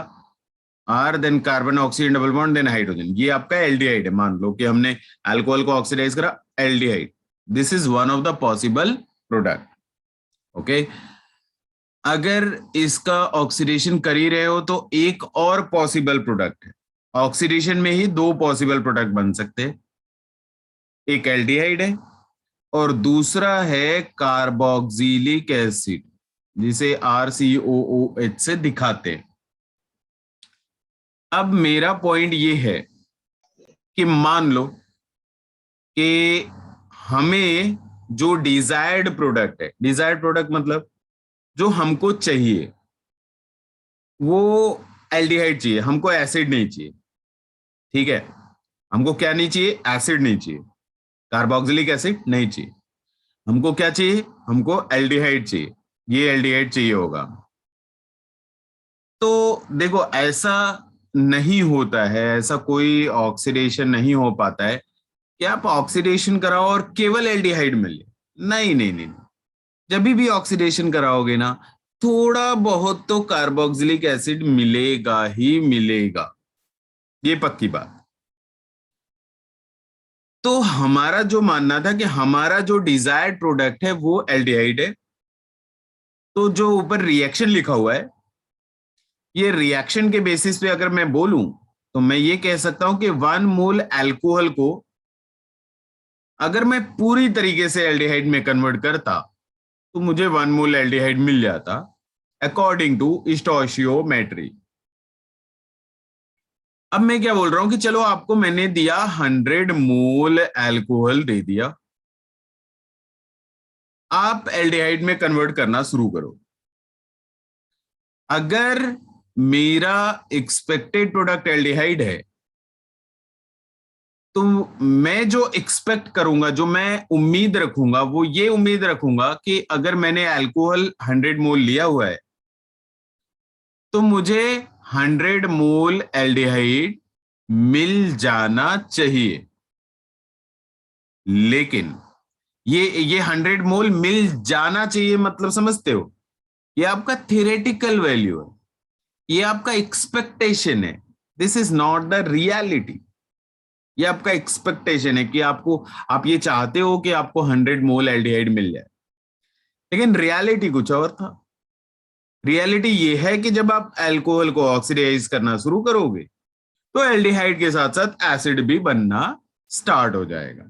R then carbon oxygen double bond then hydrogen, ये आपका एल्डिहाइड है। मान लो कि हमने अल्कोहल को ऑक्सीडाइज करा, aldehyde, this is one of the possible product. Okay, अगर इसका ऑक्सीडेशन कर ही रहे हो तो एक और पॉसिबल प्रोडक्ट है, ऑक्सीडेशन में ही दो पॉसिबल प्रोडक्ट बन सकते हैं, एक एल्डिहाइड है और दूसरा है कार्बोक्सिलिक एसिड जिसे RCOOH से दिखाते हैं। अब मेरा पॉइंट ये है कि मान लो कि हमें जो डिजायर्ड प्रोडक्ट है, डिजायर्ड प्रोडक्ट मतलब जो हमको चाहिए, वो एल्डिहाइड चाहिए, हमको एसिड नहीं चाहिए। ठीक है, हमको क्या नहीं चाहिए, एसिड नहीं चाहिए, कार्बोक्सिलिक एसिड नहीं चाहिए, हमको क्या चाहिए, हमको एल्डिहाइड चाहिए, ये एल्डिहाइड चाहिए होगा। तो देखो ऐसा नहीं होता है, ऐसा कोई ऑक्सीडेशन नहीं हो पाता है कि आप ऑक्सीडेशन कराओ और केवल एल्डिहाइड मिले। नहीं नहीं नहीं, जब भी ऑक्सीडेशन कराओगे ना, थोड़ा बहुत तो कार्बोक्सिलिक एसिड मिलेगा ही मिलेगा, ये पक्की बात। तो हमारा जो मानना था कि हमारा जो डिजायर्ड प्रोडक्ट है वो एल्डिहाइड है, तो जो ऊपर रिएक्शन लिखा हुआ है, ये रिएक्शन के बेसिस पे अगर मैं बोलूं तो मैं ये कह सकता हूं कि 1 मोल अल्कोहल को अगर मैं पूरी तरीके से एल्डिहाइड में कन्वर्ट करता तो मुझे 1 मोल एल्डिहाइड मिल जाता अकॉर्डिंग टू स्टोइचियोमेट्री। अब मैं क्या बोल रहा हूं कि चलो आपको मैंने दिया 100 मोल अल्कोहल दे दिया, आप एल्डिहाइड में कन्वर्ट करना शुरू करो। अगर मेरा एक्सपेक्टेड प्रोडक्ट एल्डिहाइड है तो मैं जो एक्सपेक्ट करूंगा, जो मैं उम्मीद रखूंगा, वो ये उम्मीद रखूंगा कि अगर मैंने अल्कोहल 100 मोल लिया हुआ है तो मुझे 100 मोल एल्डिहाइड मिल जाना चाहिए। लेकिन ये 100 मोल मिल जाना चाहिए मतलब समझते हो, ये आपका थियोरेटिकल वैल्यू है, ये आपका एक्सपेक्टेशन है, this is not the reality. ये आपका एक्सपेक्टेशन है कि आपको, आप ये चाहते हो कि आपको 100 मोल एल्डिहाइड मिल जाए, लेकिन रियलिटी कुछ और था। रियलिटी ये है कि जब आप अल्कोहल को ऑक्सीडाइज करना शुरू करोगे तो एल्डिहाइड के साथ साथ एसिड भी बनना स्टार्ट हो जाएगा।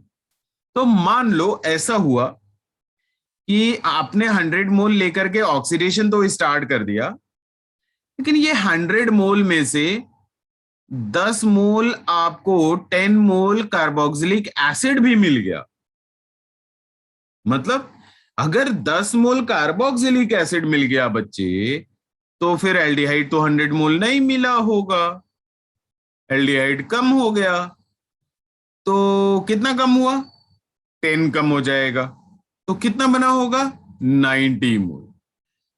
तो मान लो ऐसा हुआ कि आपने 100 मोल लेकर के ऑक्सीडेशन तो स्टार्ट कर दिया, लेकिन ये 100 मोल में से 10 मोल आपको 10 मोल कार्बोक्सिलिक एसिड भी मिल गया। मतलब अगर 10 मोल कार्बोक्सिलिक एसिड मिल गया बच्चे, तो फिर एल्डिहाइड तो 100 मोल नहीं मिला होगा, एल्डिहाइड कम हो गया। तो कितना कम हुआ, 10 कम हो जाएगा, तो कितना बना होगा, 90 मोल।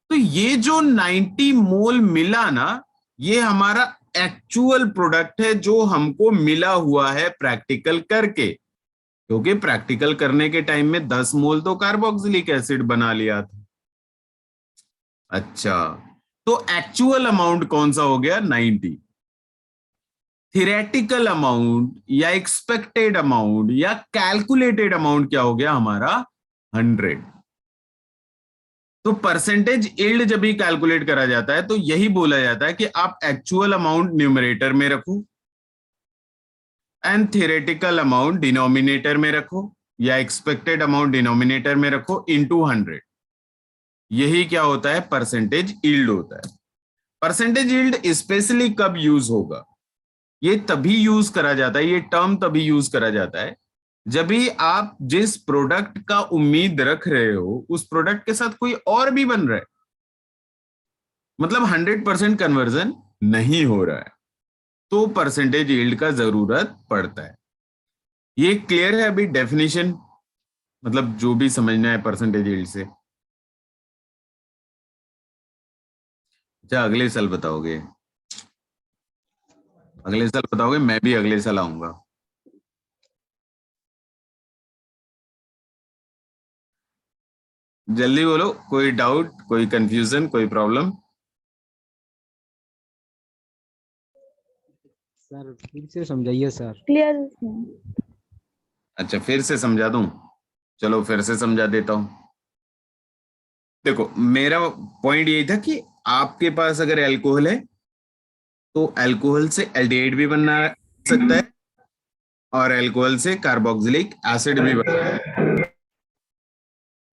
तो ये जो 90 मोल मिला ना, ये हमारा एक्चुअल प्रोडक्ट है जो हमको मिला हुआ है प्रैक्टिकल करके, क्योंकि प्रैक्टिकल करने के टाइम में 10 मोल तो कार्बोक्सिलिक एसिड बना लिया था। अच्छा, तो एक्चुअल अमाउंट कौन सा हो गया, 90। थियोरेटिकल अमाउंट या एक्सपेक्टेड अमाउंट या कैलकुलेटेड अमाउंट क्या हो गया हमारा, 100। तो परसेंटेज यील्ड जब भी कैलकुलेट करा जाता है तो यही बोला जाता है कि आप एक्चुअल अमाउंट न्यूमरेटर में रखो एंड थियोरेटिकल अमाउंट डिनोमिनेटर में रखो, या एक्सपेक्टेड अमाउंट डिनोमिनेटर में रखो इनटू 100। यही क्या होता है, परसेंटेज यील्ड होता है। परसेंटेज यील्ड स्पेशली कब यूज होगा, ये तभी यूज करा जाता है, ये टर्म तभी यूज करा जाता है जब भी आप जिस प्रोडक्ट का उम्मीद रख रहे हो उस प्रोडक्ट के साथ कोई और भी बन रहा है, मतलब 100% कन्वर्जन नहीं हो रहा है, तो परसेंटेज यील्ड का जरूरत पड़ता है। ये क्लियर है अभी डेफिनेशन, मतलब जो भी समझना है परसेंटेज यील्ड से। अच्छा, अगले साल बताओगे? अगले साल बताओगे? मैं भी अगले साल आऊंगा। जल्दी बोलो, कोई डाउट, कोई कंफ्यूजन, कोई प्रॉब्लम? सर फिर से समझाइए सर। क्लियर। अच्छा, फिर से समझा दूं? चलो फिर से समझा देता हूं। देखो, मेरा पॉइंट यही था कि आपके पास अगर अल्कोहल है तो अल्कोहल से एल्डिहाइड भी बनना सकता है और अल्कोहल से कार्बोक्सिलिक एसिड भी बन सकता है,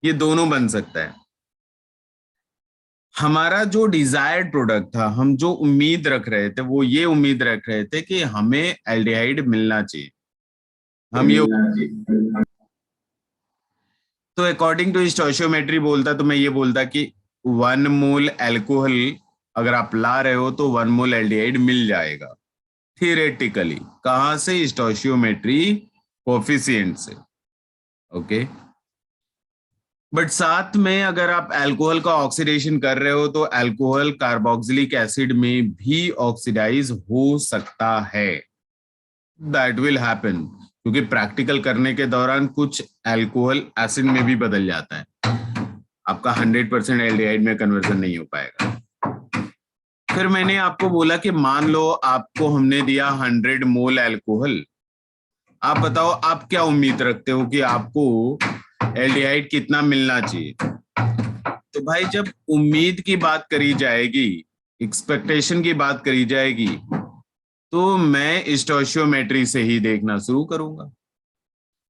ये दोनों बन सकता है। हमारा जो डिजायर्ड प्रोडक्ट था, हम जो उम्मीद रख रहे थे, वो ये उम्मीद रख रहे थे कि हमें एल्डिहाइड मिलना चाहिए, हम ये। तो अकॉर्डिंग टू स्टोइशियोमेट्री बोलता, तो मैं ये बोलता कि 1 मोल अल्कोहल अगर आप ला रहे हो तो 1 मोल एल्डिहाइड मिल जाएगा थियोरेटिकली। कहां से? स्टोइशियोमेट्री कोफिशिएंट से। ओके, बट साथ में अगर आप अल्कोहल का ऑक्सीडेशन कर रहे हो तो अल्कोहल कार्बोक्सिलिक एसिड में भी ऑक्सीडाइज हो सकता है। दैट विल हैपन, क्योंकि प्रैक्टिकल करने के दौरान कुछ अल्कोहल एसिड में भी बदल जाता है, आपका 100% एल्डिहाइड में कन्वर्जन नहीं हो पाएगा। फिर मैंने आपको बोला कि मान लो आपको हमने दिया 100 मोल अल्कोहल, आप बताओ आप क्या उम्मीद रखते हो कि आपको एल्डिहाइड कितना मिलना चाहिए? तो भाई, जब उम्मीद की बात करी जाएगी, एक्सपेक्टेशन की बात करी जाएगी, तो मैं स्टोइशियोमेट्री से ही देखना शुरू करूंगा।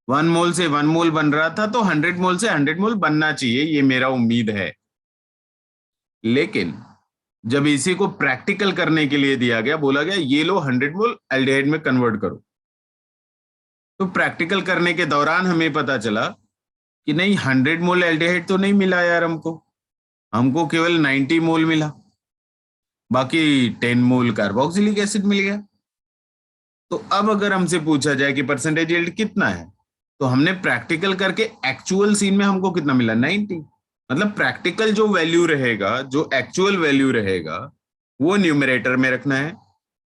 1 मोल से 1 मोल बन रहा था तो 100 मोल से 100 मोल बनना चाहिए, ये मेरा उम्मीद है। लेकिन जब इसी को प्रैक्टिकल करने के लिए दिया गया, बोला गया ये लो 100 मोल एल्डिहाइड में कन्वर्ट करो, तो प्रैक्टिकल करने के दौरान हमें पता चला कि नहीं, 100 मोल एल्डिहाइड तो नहीं मिला यार, हमको हमको केवल 90 मोल मिला, बाकी 10 मोल कार्बोक्सिलिक एसिड मिल गया। तो अब अगर हमसे पूछा जाए कि परसेंटेज यील्ड कितना है, तो हमने प्रैक्टिकल करके एक्चुअल सीन में हमको कितना मिला? 90। मतलब प्रैक्टिकल जो वैल्यू रहेगा, जो एक्चुअल वैल्यू रहेगा, वो न्यूमरेटर में रखना है,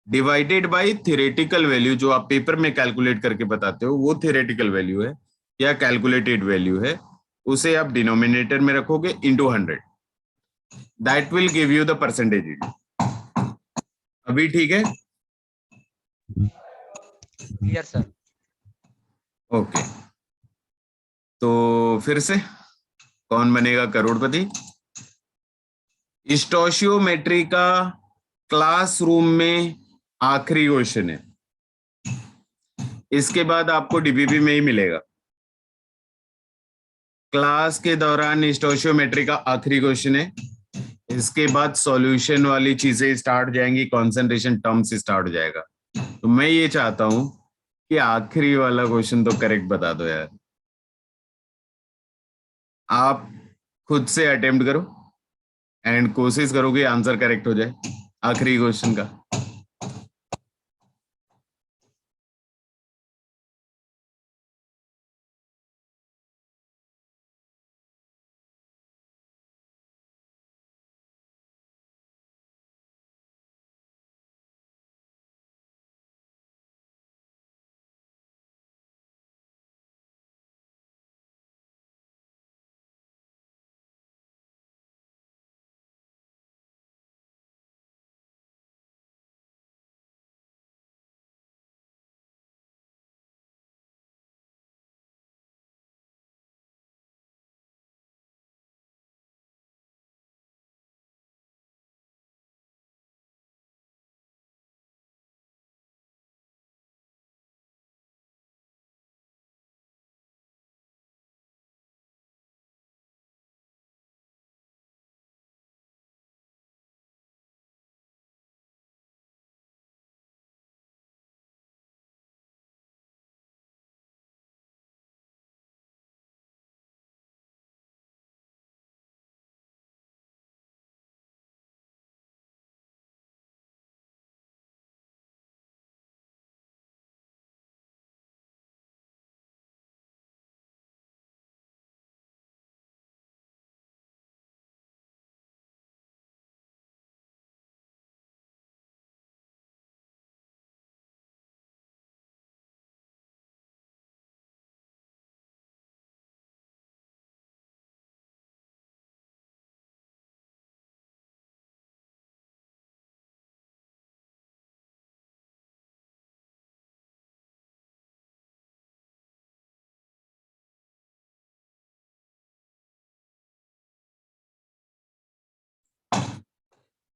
डिवाइडेड बाय थियोरेटिकल वैल्यू जो आप पेपर में कैलकुलेट करके बताते हो, वो थियोरेटिकल वैल्यू है या कैलकुलेटेड वैल्यू है, उसे आप डिनोमिनेटर में रखोगे into 100। That will give you the percentage yield. अभी ठीक है? Clear sir. ओके, तो फिर से कौन बनेगा करोड़पति? स्टोशियोमेट्री का क्लासरूम में आखिरी क्वेश्चन है, इसके बाद आपको डीबीपी में ही मिलेगा। क्लास के दौरान स्टोशियोमेट्री का आखिरी क्वेश्चन है, इसके बाद सॉल्यूशन वाली चीजें स्टार्ट हो जाएंगी, कॉन्सेंट्रेशन टर्म्स स्टार्ट हो जाएगा। तो मैं ये चाहता हूं कि आखिरी वाला क्वेश्चन तो करेक्ट बता दो यार। आप खुद से अटेम्प्ट करो एंड कोशिश करो कि आंसर करेक्ट हो जाए आखिरी क्वेश्चन का।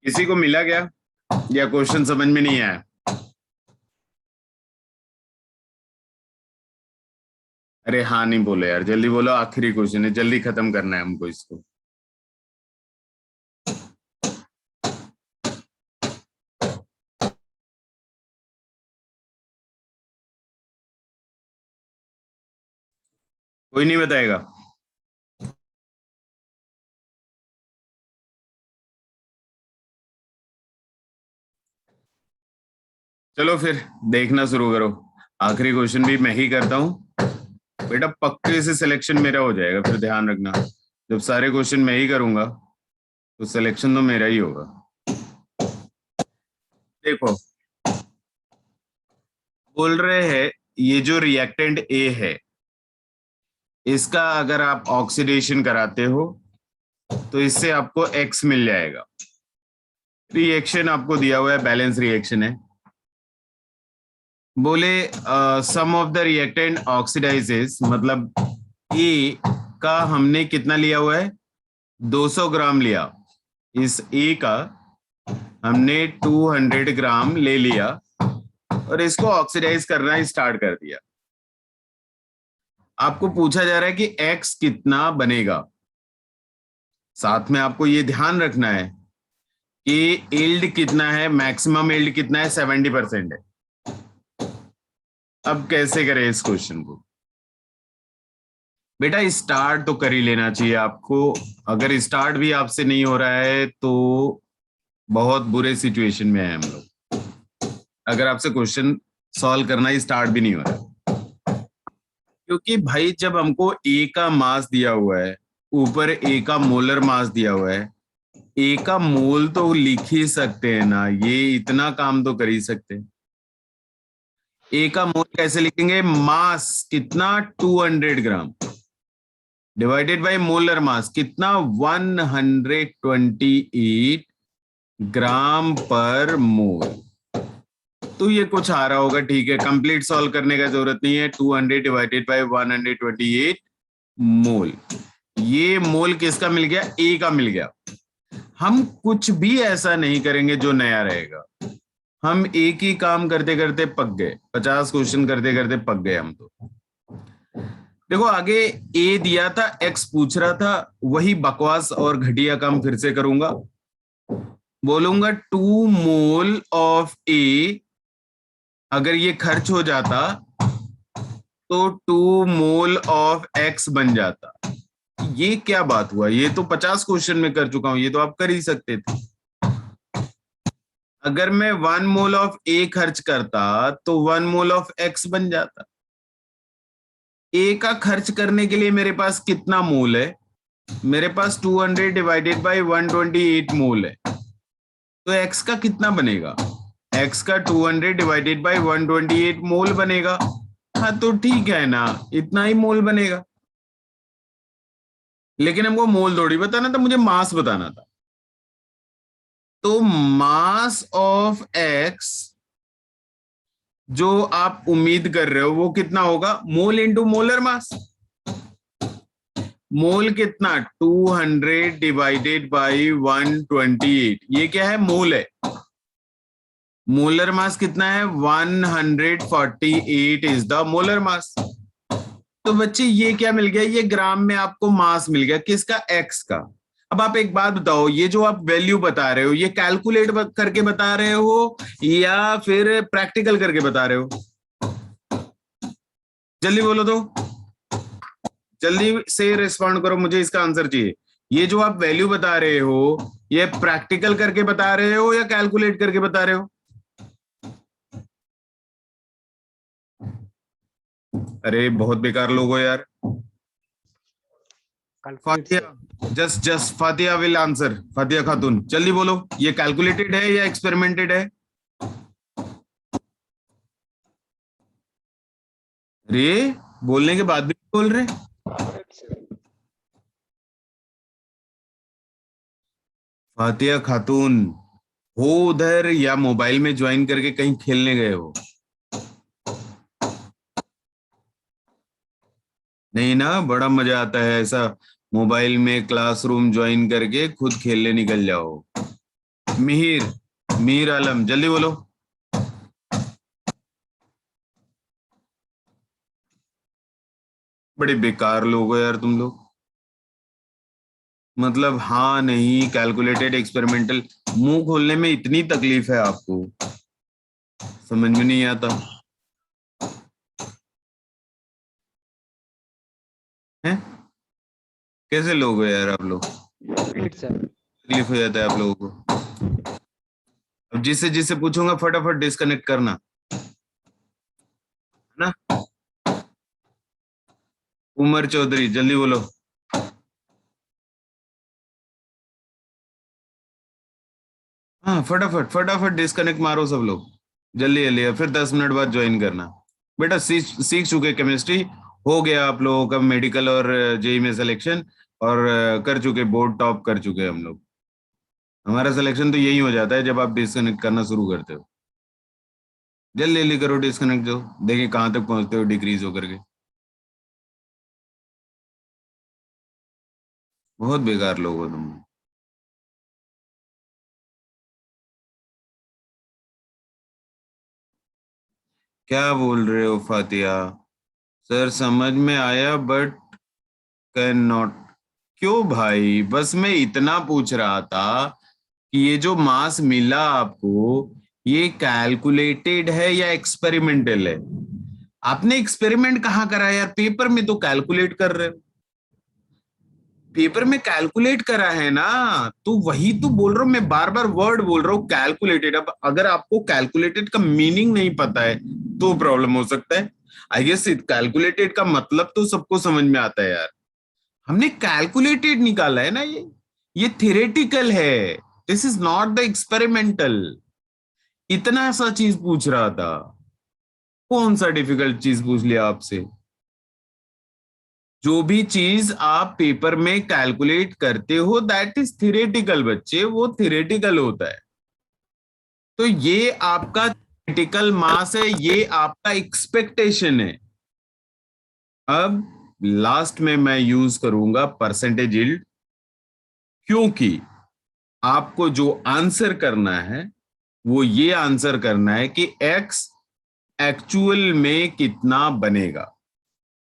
किसी को मिला क्या या क्वेश्चन समझ में नहीं आया? अरे हाँ नहीं बोलो यार, जल्दी बोलो, आखिरी क्वेश्चन है, जल्दी खत्म करना है हमको इसको। कोई नहीं बताएगा? चलो फिर देखना शुरू करो। आखिरी क्वेश्चन भी मैं ही करता हूँ बेटा, पक्के से सिलेक्शन मेरा हो जाएगा, फिर ध्यान रखना। जब सारे क्वेश्चन मैं ही करूंगा तो सिलेक्शन तो मेरा ही होगा। देखो, बोल रहे हैं ये जो रिएक्टेंट ए है, इसका अगर आप ऑक्सीडेशन कराते हो तो इससे आपको एक्स मिल जाएगा। रिएक्शन आपको दिया हुआ है, बैलेंस रिएक्शन है। बोले सम ऑफ द रिएक्टेंट ऑक्सीडाइजेस, मतलब ए का हमने कितना लिया हुआ है, 200 ग्राम लिया। इस ए का हमने 200 ग्राम ले लिया और इसको ऑक्सीडाइज करना स्टार्ट कर दिया। आपको पूछा जा रहा है कि एक्स कितना बनेगा। साथ में आपको ये ध्यान रखना है कि यील्ड कितना है, मैक्सिमम यील्ड कितना है, 70% है। अब कैसे करें इस क्वेश्चन को? बेटा स्टार्ट तो कर ही लेना चाहिए आपको। अगर स्टार्ट भी आपसे नहीं हो रहा है तो बहुत बुरे सिचुएशन में है हम लोग, अगर आपसे क्वेश्चन सॉल्व करना ही स्टार्ट भी नहीं हो रहा। क्योंकि भाई जब हमको ए का मास दिया हुआ है, ऊपर ए का मोलर मास दिया हुआ है, ए का मोल तो लिख ही सकते हैं ना, ये इतना काम तो कर ही सकते हैं। ए का मोल कैसे लिखेंगे? मास कितना, 200 ग्राम डिवाइडेड बाय मोलर मास कितना, 128 ग्राम पर मोल। तो ये कुछ आ रहा होगा, ठीक है, कंप्लीट सॉल्व करने का जरूरत नहीं है। 200 डिवाइडेड बाय 128 मोल, ये मोल किसका मिल गया? ए का मिल गया। हम कुछ भी ऐसा नहीं करेंगे जो नया रहेगा। हम एक ही काम करते करते पक गए, 50 क्वेश्चन करते करते पक गए हम तो। देखो आगे ए दिया था, एक्स पूछ रहा था, वही बकवास और घटिया काम फिर से करूंगा। बोलूंगा 2 मोल ऑफ ए, अगर ये खर्च हो जाता तो 2 मोल ऑफ एक्स बन जाता। ये क्या बात हुआ? ये तो 50 क्वेश्चन में कर चुका हूं, ये तो आप कर ही सकते थे। अगर मैं 1 मोल ऑफ ए खर्च करता तो 1 मोल ऑफ एक्स बन जाता। ए का खर्च करने के लिए मेरे पास कितना मोल है? मेरे पास 200 डिवाइडेड बाय 128 मोल है। तो एक्स का कितना बनेगा? एक्स का 200 डिवाइडेड बाय 128 मोल बनेगा। हाँ तो ठीक है ना, इतना ही मोल बनेगा। लेकिन हमको मोल थोड़ी बताना था, मुझे मास बताना था। तो मास ऑफ एक्स जो आप उम्मीद कर रहे हो वो कितना होगा? Mole into molar mass. मोल कितना? 200 डिवाइडेड बाई 128, ये क्या है? मोल है। मोलर मास कितना है? 148 इज द मोलर मास। तो बच्चे ये क्या मिल गया? ये ग्राम में आपको मास मिल गया, किसका? एक्स का। अब आप एक बात बताओ, ये जो आप वैल्यू बता रहे हो, ये कैलकुलेट करके बता रहे हो या फिर प्रैक्टिकल करके बता रहे हो? जल्दी बोलो तो, जल्दी से रिस्पॉन्ड करो, मुझे इसका आंसर चाहिए। ये जो आप वैल्यू बता रहे हो, ये प्रैक्टिकल करके बता रहे हो या कैलकुलेट करके बता रहे हो? अरे बहुत बेकार लोग हो यार। फातिया, जस्ट फातिया विल आंसर। फातिया खातून जल्दी बोलो, ये कैलकुलेटेड है या एक्सपेरिमेंटेड है? अरे बोलने के बाद भी बोल रहे। फातिया खातून हो उधर या मोबाइल में ज्वाइन करके कहीं खेलने गए हो? नहीं ना, बड़ा मजा आता है ऐसा, मोबाइल में क्लासरूम ज्वाइन करके खुद खेलने निकल जाओ। मीर आलम, जल्दी बोलो। बड़े बेकार लोग हो यार तुम लोग। मतलब हाँ नहीं, कैलकुलेटेड एक्सपेरिमेंटल, मुंह खोलने में इतनी तकलीफ है आपको, समझ में नहीं आता है। कैसे लोग हो यार आप लोग, Repeat, sir. तकलीफ हो जाता है आप लोगों को। अब जिससे जिससे पूछूंगा फटाफट डिस्कनेक्ट करना, है ना। उमर चौधरी, जल्दी बोलो। हाँ फटाफट फटाफट डिस्कनेक्ट मारो सब लोग, जल्दी जल्दी, फिर 10 मिनट बाद ज्वाइन करना। बेटा सीख सीख चुके केमिस्ट्री, हो गया आप लोगों का मेडिकल और जेई में सिलेक्शन, और कर चुके, बोर्ड टॉप कर चुके हम लोग। हमारा सिलेक्शन तो यही हो जाता है जब आप डिस्कनेक्ट करना शुरू करते हो। जल्दी जल्दी करो डिस्कनेक्ट, जो देखिए कहाँ तक पहुंचते हो डिक्रीज होकर के। बहुत बेकार लोग हो तुम। क्या बोल रहे हो फातिया? सर समझ में आया बट कैन नॉट। क्यों भाई, बस मैं इतना पूछ रहा था कि ये जो मास मिला आपको, ये कैलकुलेटेड है या एक्सपेरिमेंटल है? आपने एक्सपेरिमेंट कहाँ करा है यार, पेपर में तो कैलकुलेट कर रहे हो। पेपर में कैलकुलेट करा है ना, तो वही तो बोल रहा हूं मैं, बार बार वर्ड बोल रहा हूँ कैलकुलेटेड। अब अगर आपको कैलकुलेटेड का मीनिंग नहीं पता है तो प्रॉब्लम हो सकता है। आई गेस कैलकुलेटेड का मतलब तो सबको समझ में आता है यार। हमने कैलकुलेटेड निकाला है ना, ये थियोरेटिकल है, this is not the experimental. इतना सा चीज पूछ रहा था, कौन सा डिफिकल्ट चीज पूछ लिया आपसे? जो भी चीज आप पेपर में कैलकुलेट करते हो दैट इज थियोरेटिकल बच्चे, वो थियोरेटिकल होता है। तो ये आपका थियोरेटिकल मास है, ये आपका एक्सपेक्टेशन है। अब लास्ट में मैं यूज करूंगा परसेंटेज यील्ड, क्योंकि आपको जो आंसर करना है वो ये आंसर करना है कि एक्स एक्चुअल में कितना बनेगा,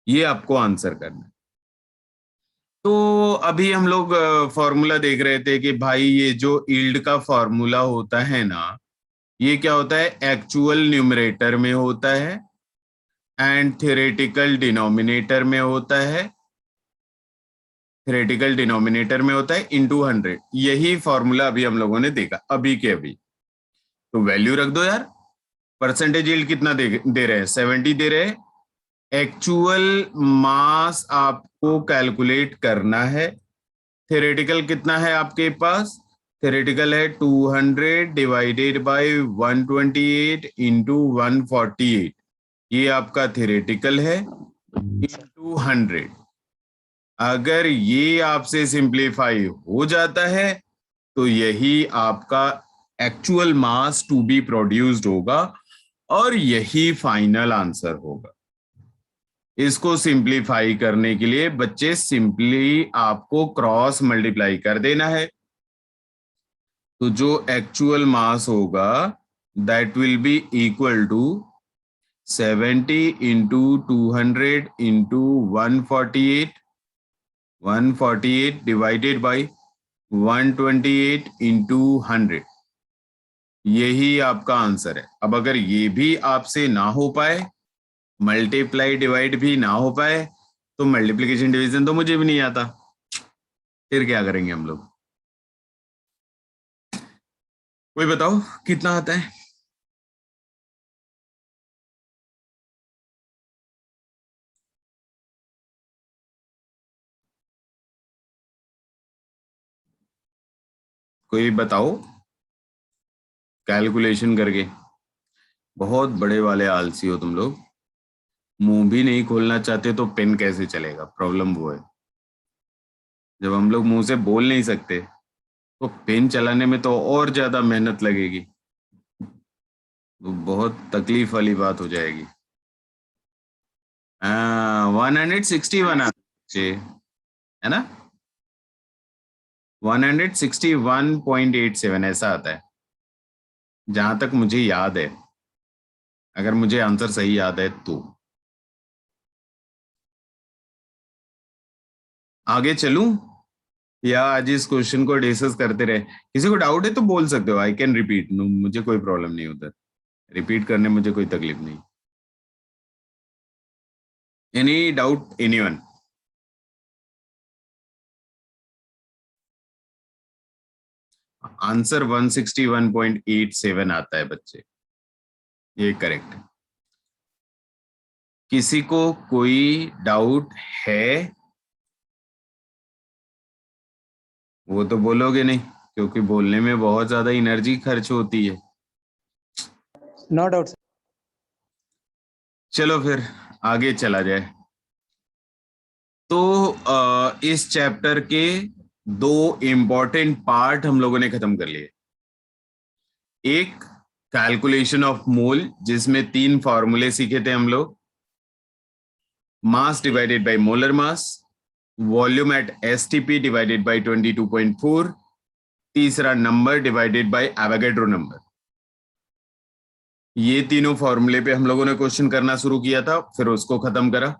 ये आपको आंसर करना है। तो अभी हम लोग फॉर्मूला देख रहे थे कि भाई ये जो यील्ड का फॉर्मूला होता है ना, ये क्या होता है, एक्चुअल न्यूमरेटर में होता है एंड थ्योरेटिकल डिनोमिनेटर में होता है, थ्योरेटिकल डिनोमिनेटर में होता है इनटू 100। यही फॉर्मूला अभी हम लोगों ने देखा अभी के अभी। तो वैल्यू रख दो यार। परसेंटेज यील्ड कितना दे रहे हैं, 70 दे रहे हैं। एक्चुअल मास आपको कैलकुलेट करना है। थ्योरेटिकल कितना है आपके पास, थ्योरेटिकल है 200 डिवाइडेड बाय 128 इंटू 148। ये आपका थ्योरेटिकल है इंटू 100। अगर ये आपसे सिंप्लीफाई हो जाता है तो यही आपका actual mass to be produced होगा और यही फाइनल आंसर होगा। इसको सिंप्लीफाई करने के लिए बच्चे सिंपली आपको क्रॉस मल्टीप्लाई कर देना है। तो जो एक्चुअल मास होगा that will be equal to 70 into 200 into 148, 148 divided by 128 into 100। यही आपका आंसर है। अब अगर ये भी आपसे ना हो पाए, मल्टीप्लाई डिवाइड भी ना हो पाए, तो मल्टीप्लिकेशन डिवीजन तो मुझे भी नहीं आता, फिर क्या करेंगे हम लोग? कोई बताओ कितना आता है? कोई बताओ कैलकुलेशन करके। बहुत बड़े वाले आलसी हो तुम लोग, मुंह भी नहीं खोलना चाहते तो पेन कैसे चलेगा, प्रॉब्लम वो है। जब हम लोग मुंह से बोल नहीं सकते तो पेन चलाने में तो और ज्यादा मेहनत लगेगी, तो बहुत तकलीफ वाली बात हो जाएगी। 161 है ना, 161.87 ऐसा आता है। जहां तक मुझे याद है, अगर मुझे आंसर सही याद है तो। आगे चलूं या आज इस क्वेश्चन को डिस्कस करते रहे? किसी को डाउट है तो बोल सकते हो, आई कैन रिपीट, मुझे कोई प्रॉब्लम नहीं उधर, रिपीट करने मुझे कोई तकलीफ नहीं। Any doubt anyone? आंसर 161.87 आता है बच्चे, ये करेक्ट है। किसी को कोई डाउट है? वो तो बोलोगे नहीं, क्योंकि बोलने में बहुत ज्यादा एनर्जी खर्च होती है। No doubt sir. चलो फिर आगे चला जाए। तो इस चैप्टर के दो इंपॉर्टेंट पार्ट हम लोगों ने खत्म कर लिए। एक कैलकुलेशन ऑफ मोल, जिसमें 3 फॉर्मूले सीखे थे हम लोग, मास divided by molar mass, volume at STP divided by 22.4, तीसरा number divided by Avogadro number. ये तीनों फॉर्मूले पे हम लोगों ने क्वेश्चन करना शुरू किया था, फिर उसको खत्म करा।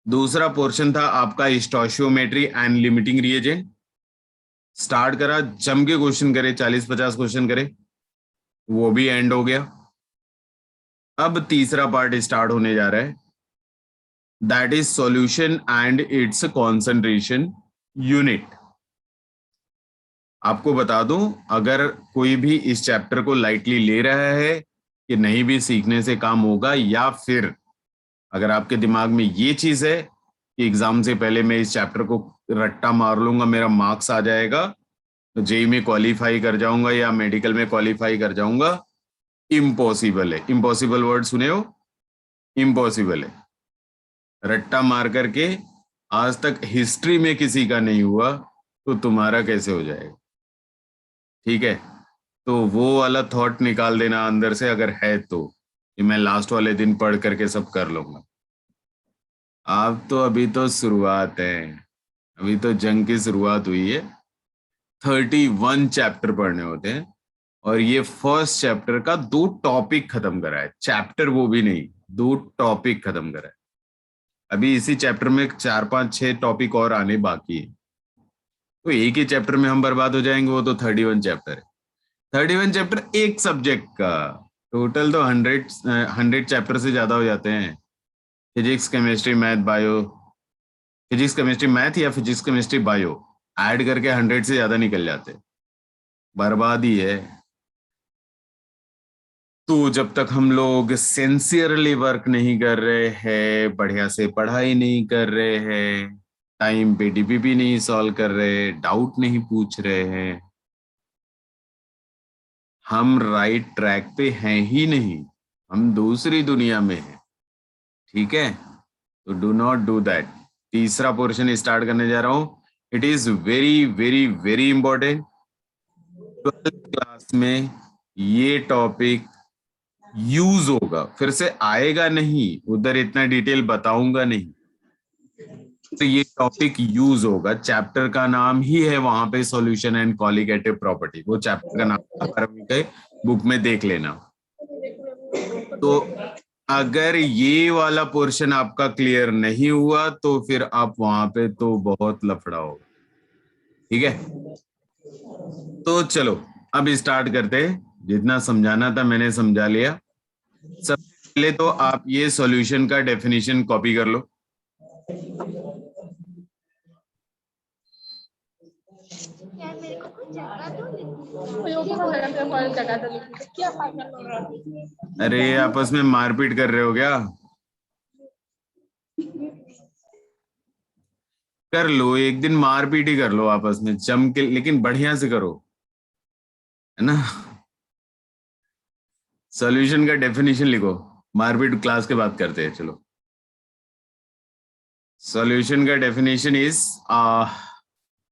दूसरा पोर्शन था आपका stoichiometry and limiting reagent, start करा, जम के क्वेश्चन करे, 40-50 क्वेश्चन करे, वो भी एंड हो गया। अब तीसरा पार्ट स्टार्ट होने जा रहा है, that is solution and it's concentration unit. आपको बता दूं, अगर कोई भी इस चैप्टर को लाइटली ले रहा है कि नहीं भी सीखने से काम होगा, या फिर अगर आपके दिमाग में ये चीज है कि एग्जाम से पहले मैं इस चैप्टर को रट्टा मार लूंगा, मेरा मार्क्स आ जाएगा, तो जेई में क्वालिफाई कर जाऊंगा या मेडिकल में क्वालिफाई कर जाऊंगा, इम्पॉसिबल है। इम्पॉसिबल वर्ड सुने हो? इम्पॉसिबल है। रट्टा मार करके आज तक हिस्ट्री में किसी का नहीं हुआ, तो तुम्हारा कैसे हो जाएगा? ठीक है, तो वो वाला थॉट निकाल देना अंदर से, अगर है तो, कि मैं लास्ट वाले दिन पढ़ करके सब कर लूंगा। आप तो अभी तो शुरुआत है, अभी तो जंग की शुरुआत हुई है। 31 चैप्टर पढ़ने होते हैं, और ये फर्स्ट चैप्टर का 2 टॉपिक खत्म करा है। चैप्टर वो भी नहीं, 2 टॉपिक खत्म करा है। अभी इसी चैप्टर में 4-5-6 टॉपिक और आने बाकी है, तो एक ही चैप्टर में हम बर्बाद हो जाएंगे। वो तो 31 चैप्टर है। 31 चैप्टर एक सब्जेक्ट का, टोटल तो 100 चैप्टर से ज्यादा हो जाते हैं। Physics chemistry math bio, physics chemistry math या फिजिक्स केमिस्ट्री बायो ऐड करके 100 से ज्यादा निकल जाते, बर्बादी है। तो जब तक हम लोग सिंसियरली वर्क नहीं कर रहे हैं, बढ़िया से पढ़ाई नहीं कर रहे हैं, टाइम पे डीपीपी नहीं सॉल्व कर रहे, डाउट नहीं पूछ रहे हैं, हम राइट ट्रैक पे हैं ही नहीं, हम दूसरी दुनिया में हैं। ठीक है, तो डू नॉट डू दैट। तीसरा पोर्शन स्टार्ट करने जा रहा हूं। It is very very very important. 12th class में ये टॉपिक यूज होगा, फिर से आएगा नहीं, उधर इतना डिटेल बताऊंगा नहीं, तो ये टॉपिक यूज होगा। चैप्टर का नाम ही है वहां पे सॉल्यूशन एंड कॉलिगेटिव प्रॉपर्टी, वो चैप्टर का नाम 12वीं के बुक में देख लेना। तो अगर ये वाला पोर्शन आपका क्लियर नहीं हुआ, तो फिर आप वहां पे तो बहुत लफड़ा होगा। ठीक है, तो चलो अब स्टार्ट करते हैं। जितना समझाना था मैंने समझा लिया। सबसे पहले तो आप ये सॉल्यूशन का डेफिनेशन कॉपी कर लो। यार मेरे को कुछ जगह तो अरे आपस में मारपीट कर रहे हो क्या? कर लो, एक दिन मारपीट ही कर लो आपस में जम के, लेकिन बढ़िया से करो, है ना। सॉल्यूशन का डेफिनेशन लिखो, मारपीट क्लास के बाद करते हैं। चलो, सॉल्यूशन का definition is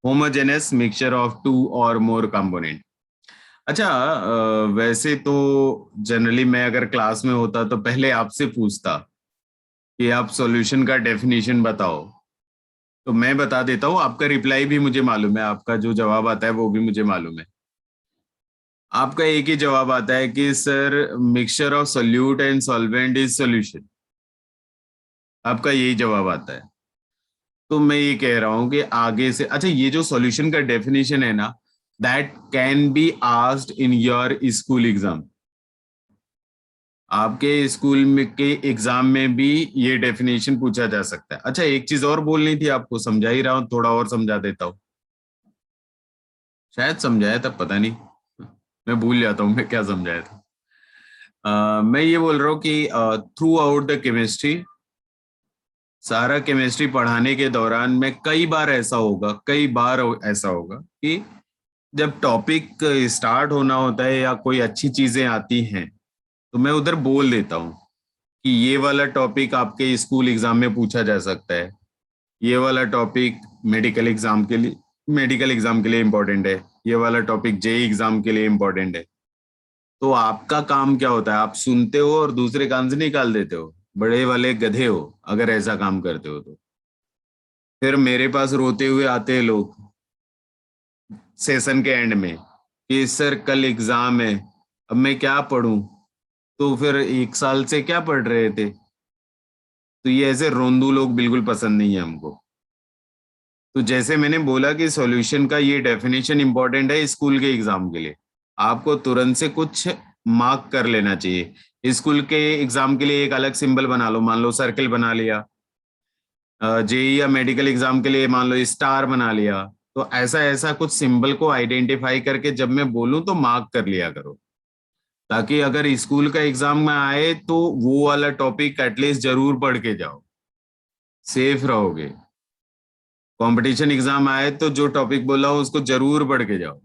homogeneous mixture of 2 और मोर कंपोनेंट। अच्छा, वैसे तो जनरली मैं अगर क्लास में होता तो पहले आपसे पूछता कि आप सॉल्यूशन का डेफिनेशन बताओ, तो मैं बता देता हूँ। आपका रिप्लाई भी मुझे मालूम है, आपका जो जवाब आता है वो भी मुझे मालूम है। आपका एक ही जवाब आता है कि sir mixture of solute and solvent is solution. आपका यही जवाब आता है। तो मैं ये कह रहा हूं कि आगे से, अच्छा ये जो सॉल्यूशन का डेफिनेशन है ना, that can be asked in your school exam. आपके स्कूल में के एग्जाम में भी ये डेफिनेशन पूछा जा सकता है। अच्छा एक चीज और बोलनी थी आपको, समझा ही रहा हूं, थोड़ा और समझा देता हूं, शायद समझाया था, पता नहीं, मैं भूल जाता हूं मैं क्या समझाया था। मैं ये बोल रहा हूँ कि थ्रू आउट द केमिस्ट्री, सारा केमिस्ट्री पढ़ाने के दौरान में कई बार ऐसा होगा, कई बार ऐसा होगा कि जब टॉपिक स्टार्ट होना होता है या कोई अच्छी चीजें आती हैं तो मैं उधर बोल देता हूँ कि ये वाला टॉपिक आपके स्कूल एग्जाम में पूछा जा सकता है, ये वाला टॉपिक मेडिकल एग्जाम के लिए इम्पोर्टेंट है, ये वाला टॉपिक जेई एग्जाम के लिए इम्पोर्टेंट है। तो आपका काम क्या होता है, आप सुनते हो और दूसरे कान से निकाल देते हो, बड़े वाले गधे हो अगर ऐसा काम करते हो तो। फिर मेरे पास रोते हुए आते हैं लोग सेशन के एंड में कि सर कल एग्जाम है, अब मैं क्या पढूं। तो फिर एक साल से क्या पढ़ रहे थे। तो ये ऐसे रोंदू लोग बिल्कुल पसंद नहीं है हमको। तो जैसे मैंने बोला कि सॉल्यूशन का ये डेफिनेशन इंपॉर्टेंट है स्कूल के एग्जाम के लिए, आपको तुरंत से कुछ मार्क कर लेना चाहिए। स्कूल के एग्जाम के लिए एक अलग सिंबल बना लो, मान लो सर्कल बना लिया, जेई या मेडिकल एग्जाम के लिए मान लो स्टार बना लिया। तो ऐसा ऐसा कुछ सिंबल को आइडेंटिफाई करके जब मैं बोलूं तो मार्क कर लिया करो, ताकि अगर स्कूल का एग्जाम में आए तो वो वाला टॉपिक एटलीस्ट जरूर पढ़ के जाओ, सेफ रहोगे। कंपटीशन एग्जाम आए तो जो टॉपिक बोला हो उसको जरूर पढ़ के जाओ,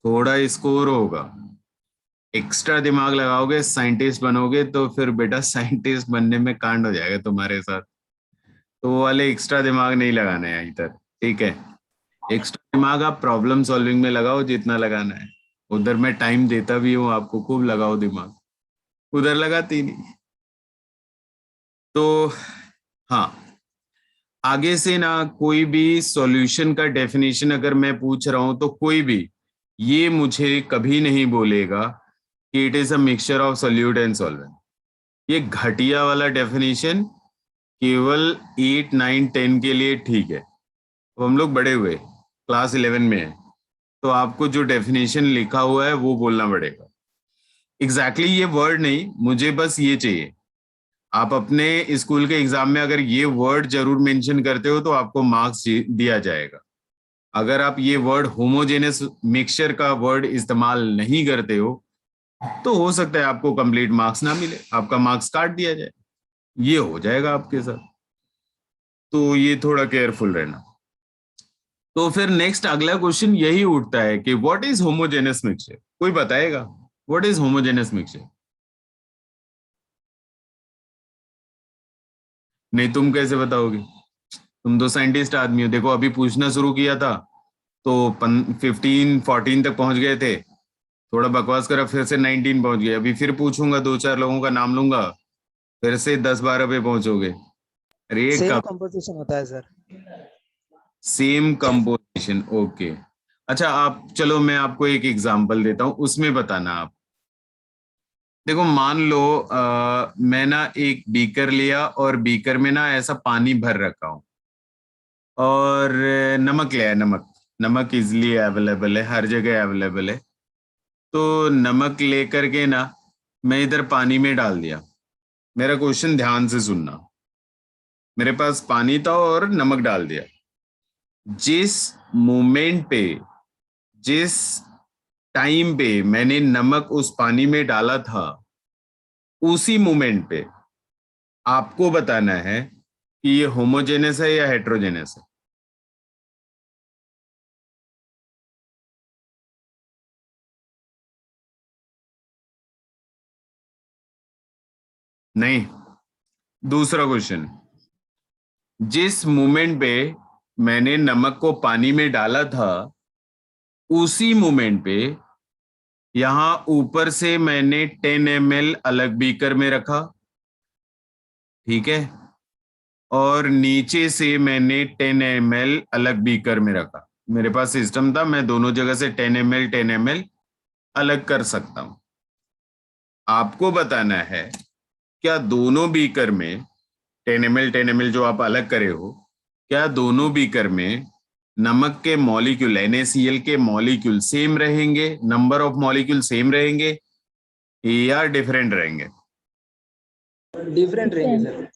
थोड़ा स्कोर होगा। एक्स्ट्रा दिमाग लगाओगे, साइंटिस्ट बनोगे, तो फिर बेटा साइंटिस्ट बनने में कांड हो जाएगा तुम्हारे साथ। तो वो वाले एक्स्ट्रा दिमाग नहीं लगाना है इधर, ठीक है। एक्स्ट्रा दिमाग आप प्रॉब्लम सॉल्विंग में लगाओ जितना लगाना है, उधर मैं टाइम देता भी हूँ आपको, खूब लगाओ दिमाग, उधर लगाती नहीं। तो हाँ, आगे से ना कोई भी सॉल्यूशन का डेफिनेशन अगर मैं पूछ रहा हूं तो कोई भी ये मुझे कभी नहीं बोलेगा कि it is a mixture of solute and solvent. ये घटिया वाला डेफिनेशन केवल 8 9 10 के लिए ठीक है। तो हम लोग बड़े हुए, क्लास 11 में है, तो आपको जो डेफिनेशन लिखा हुआ है वो बोलना पड़ेगा। एग्जैक्टली ये वर्ड नहीं, मुझे बस ये चाहिए। आप अपने स्कूल के एग्जाम में अगर ये वर्ड जरूर मेंशन करते हो तो आपको मार्क्स दिया जाएगा। अगर आप ये वर्ड होमोजेनस मिक्सचर का वर्ड इस्तेमाल नहीं करते हो तो हो सकता है आपको कंप्लीट मार्क्स ना मिले, आपका मार्क्स काट दिया जाए, ये हो जाएगा आपके साथ। तो ये थोड़ा केयरफुल रहना। तो फिर नेक्स्ट अगला क्वेश्चन यही उठता है कि व्हाट इज होमोजेनस मिक्सचर। कोई बताएगा व्हाट इज होमोजेनस मिक्सचर? नहीं, तुम कैसे बताओगे, तुम तो साइंटिस्ट आदमी हो। देखो अभी पूछना शुरू किया था तो 15 14 तक पहुंच गए थे, थोड़ा बकवास करा, फिर से 19 पहुंच गए, अभी फिर पूछूंगा, दो चार लोगों का नाम लूंगा, फिर से 10 12 पे पहुंचोगे। अरे सेम कब, कंपोजिशन होता है सर। Same composition, okay. अच्छा आप चलो मैं आपको एक एग्जांपल देता हूं, उसमें बताना आप। देखो मान लो मैं ना एक बीकर लिया और बीकर में ना ऐसा पानी भर रखा हूं, और नमक लिया है, नमक, नमक इजिली अवेलेबल है, हर जगह अवेलेबल है। तो नमक लेकर के ना मैं इधर पानी में डाल दिया। मेरा क्वेश्चन ध्यान से सुनना, मेरे पास पानी था और नमक डाल दिया। जिस मोमेंट पे, जिस टाइम पे मैंने नमक उस पानी में डाला था, उसी मोमेंट पे आपको बताना है कि ये होमोजेनस है या हेट्रोजेनस है। नहीं, दूसरा क्वेश्चन, जिस मोमेंट पे मैंने नमक को पानी में डाला था उसी मोमेंट पे यहां ऊपर से मैंने 10 ml अलग बीकर में रखा, ठीक है, और नीचे से मैंने 10 ml अलग बीकर में रखा। मेरे पास सिस्टम था, मैं दोनों जगह से 10 ml 10 ml अलग कर सकता हूं। आपको बताना है क्या दोनों बीकर में 10 ml 10 ml जो आप अलग करे हो, क्या दोनों बीकर में नमक के मॉलिक्यूल NaCl के मॉलिक्यूल सेम रहेंगे, नंबर ऑफ मॉलिक्यूल सेम रहेंगे या डिफरेंट रहेंगे? डिफरेंट रहेंगे सर।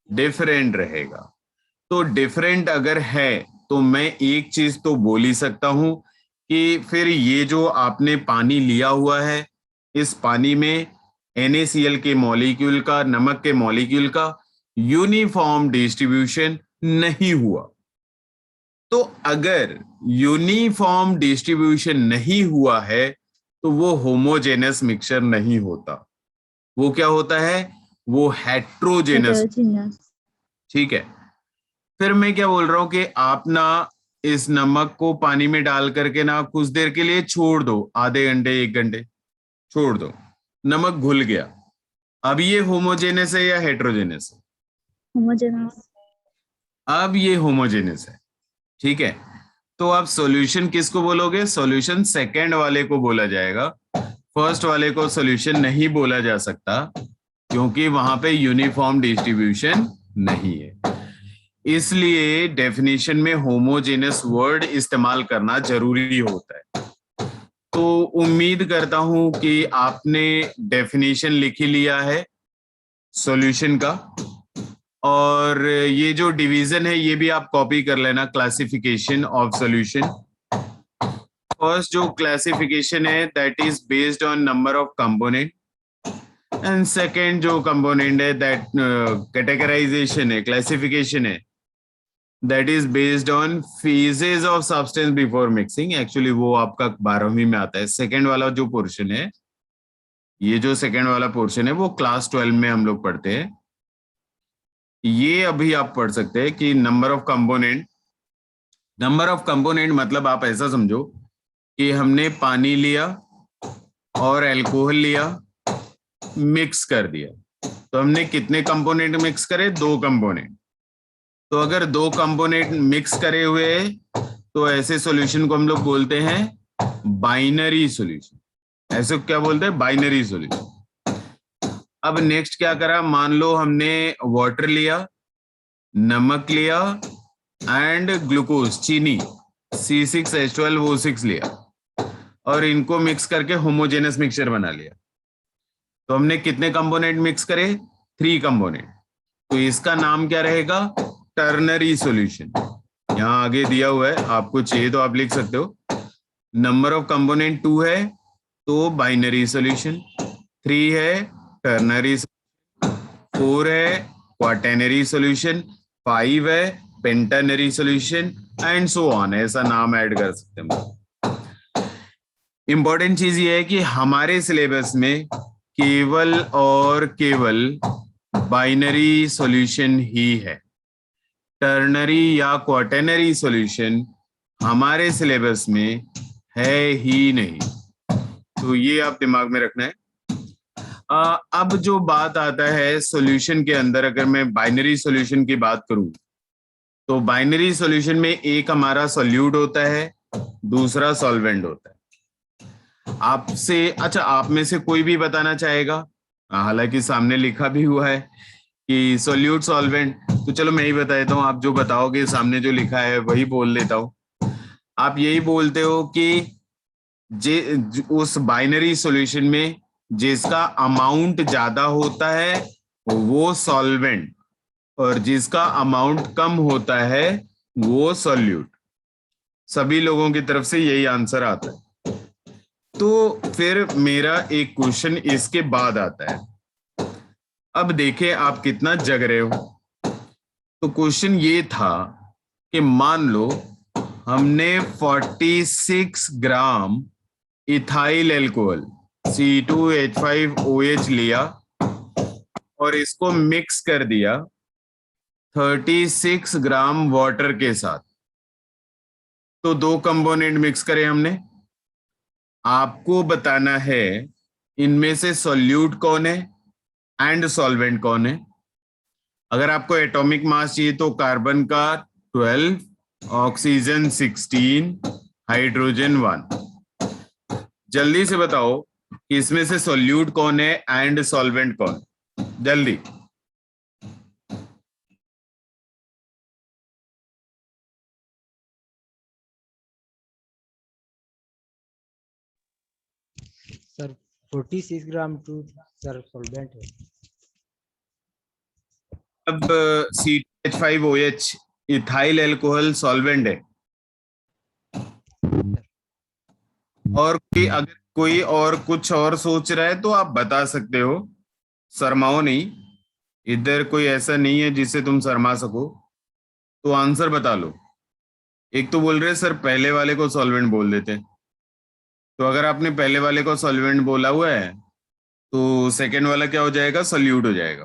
डिफरेंट रहेगा। तो डिफरेंट अगर है तो मैं एक चीज तो बोल ही सकता हूं कि फिर ये जो आपने पानी लिया हुआ है, इस पानी में NaCl के मॉलिक्यूल का, नमक के मॉलिक्यूल का यूनिफॉर्म डिस्ट्रीब्यूशन नहीं हुआ। तो अगर यूनिफॉर्म डिस्ट्रीब्यूशन नहीं हुआ है तो वो होमोजेनस मिक्सचर नहीं होता। वो क्या होता है? वो हेट्रोजेनस। ठीक है। फिर मैं क्या बोल रहा हूं कि आप ना इस नमक को पानी में डाल करके ना कुछ देर के लिए छोड़ दो, आधे घंटे 1 घंटे छोड़ दो, नमक घुल गया। अब ये होमोजेनस है या हेट्रोजेनस है? होमोजेनस। अब ये होमोजेनस है। ठीक है। तो आप सॉल्यूशन किसको बोलोगे? सॉल्यूशन सेकंड वाले को बोला जाएगा। फर्स्ट वाले को सॉल्यूशन नहीं बोला जा सकता क्योंकि वहां पे यूनिफॉर्म डिस्ट्रीब्यूशन नहीं है। इसलिए डेफिनेशन में होमोजेनस वर्ड इस्तेमाल करना जरूरी होता है। तो उम्मीद करता हूं कि आपने डेफिनेशन लिख ही लिया है सॉल्यूशन का, और ये जो डिवीजन है ये भी आप कॉपी कर लेना, क्लासिफिकेशन ऑफ सॉल्यूशन। फर्स्ट जो क्लासिफिकेशन है that is based on number of component, and second जो कंपोनेंट है दैट कैटेगराइजेशन है, क्लासिफिकेशन है, that is based on phases of substance before mixing. Actually वो आपका 12वीं में आता है। सेकेंड वाला जो पोर्शन है, ये जो सेकेंड वाला पोर्शन है वो क्लास 12 में हम लोग पढ़ते हैं। ये अभी आप पढ़ सकते हैं कि number of component. Number of component मतलब आप ऐसा समझो कि हमने पानी लिया और अल्कोहल लिया, मिक्स कर दिया। तो हमने कितने कंपोनेंट मिक्स करे? 2 कंपोनेंट। तो अगर 2 कंपोनेंट मिक्स करे हुए तो ऐसे सॉल्यूशन को हम लोग बोलते हैं बाइनरी सॉल्यूशन। ऐसे क्या बोलते हैं? Binary solution. अब नेक्स्ट क्या करा? मान लो हमने वाटर लिया, नमक लिया एंड ग्लूकोज, चीनी C6H12O6 लिया और इनको मिक्स करके होमोजेनस मिक्सचर बना लिया। तो हमने कितने कंपोनेंट मिक्स करे? 3 कंपोनेंट। तो इसका नाम क्या रहेगा? Ternary solution. यहां आगे दिया हुआ है, आपको चाहिए तो आप लिख सकते हो। नंबर ऑफ कंपोनेंट 2 है तो बाइनरी सॉल्यूशन, 3 है टर्नरी, 4 है क्वाटर्नरी सॉल्यूशन, 5 है पेंटानरी सॉल्यूशन एंड सो ऑन। ऐसा नाम ऐड कर सकते हैं। इंपॉर्टेंट चीज ये है कि हमारे सिलेबस में केवल और केवल बाइनरी सॉल्यूशन ही है। टर्नरी या क्वाटर्नरी सॉल्यूशन हमारे सिलेबस में है ही नहीं। तो ये आप दिमाग में रखना है। अब जो बात आता है सॉल्यूशन के अंदर, अगर मैं बाइनरी सॉल्यूशन की बात करूं तो बाइनरी सॉल्यूशन में एक हमारा सॉल्यूट होता है, दूसरा सॉल्वेंट होता है। आपसे अच्छा, आप में से कोई भी बताना चाहेगा? हालांकि सामने लिखा भी हुआ है कि सॉल्यूट सॉल्वेंट, तो चलो मैं ही बता देता हूँ। आप जो बताओगे सामने जो लिखा है वही बोल देता हूँ। आप यही बोलते हो कि उस बाइनरी सॉल्यूशन में जिसका अमाउंट ज्यादा होता है वो सॉल्वेंट और जिसका अमाउंट कम होता है वो सॉल्यूट। सभी लोगों की तरफ से यही आंसर आता है। तो फिर मेरा एक क्वेश्चन इसके बाद आता है। अब देखें आप कितना जग रहे हो। तो क्वेश्चन ये था कि मान लो हमने 46 ग्राम इथाइल एल्कोहल C2H5OH लिया और इसको मिक्स कर दिया 36 ग्राम वाटर के साथ। तो 2 कंपोनेंट मिक्स करे हमने। आपको बताना है इनमें से सॉल्यूट कौन है एंड सॉल्वेंट कौन है। अगर आपको एटॉमिक मास चाहिए तो कार्बन का 12, ऑक्सीजन 16, हाइड्रोजन 1। जल्दी से बताओ कि इसमें से सॉल्यूट कौन है एंड सॉल्वेंट कौन, जल्दी। Sir 46 gram to sir solvent है। अब CH5OH इथाइल एल्कोहल सॉल्वेंट है। और अगर कोई और कुछ और सोच रहा है तो आप बता सकते हो, शर्माओ नहीं, इधर कोई ऐसा नहीं है जिससे तुम शर्मा सको, तो आंसर बता लो। एक तो बोल रहे सर पहले वाले को सॉल्वेंट बोल देते, तो अगर आपने पहले वाले को सॉल्वेंट बोला हुआ है तो सेकंड वाला क्या हो जाएगा, सॉल्यूट हो जाएगा।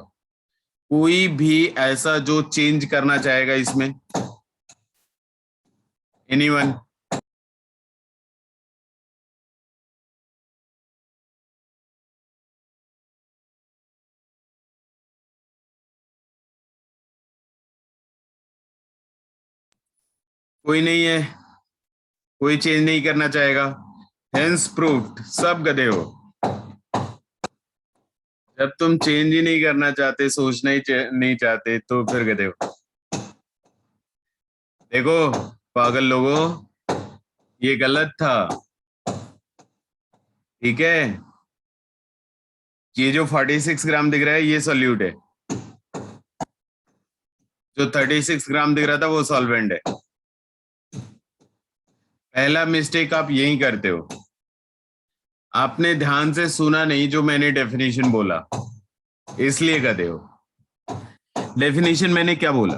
कोई भी ऐसा जो चेंज करना चाहेगा इसमें, एनीवन? कोई नहीं है, कोई चेंज नहीं करना चाहेगा, हेंस प्रूव्ड, सब गधे हो। जब तुम चेंज ही नहीं करना चाहते, सोचना ही नहीं चाहते, तो फिर गधे हो। देखो पागल लोगों, ये गलत था, ठीक है। ये जो 46 ग्राम दिख रहा है ये सॉल्यूट है, जो 36 ग्राम दिख रहा था वो सॉल्वेंट है। पहला मिस्टेक आप यही करते हो, आपने ध्यान से सुना नहीं जो मैंने डेफिनेशन बोला, इसलिए कहते हो। डेफिनेशन मैंने क्या बोला?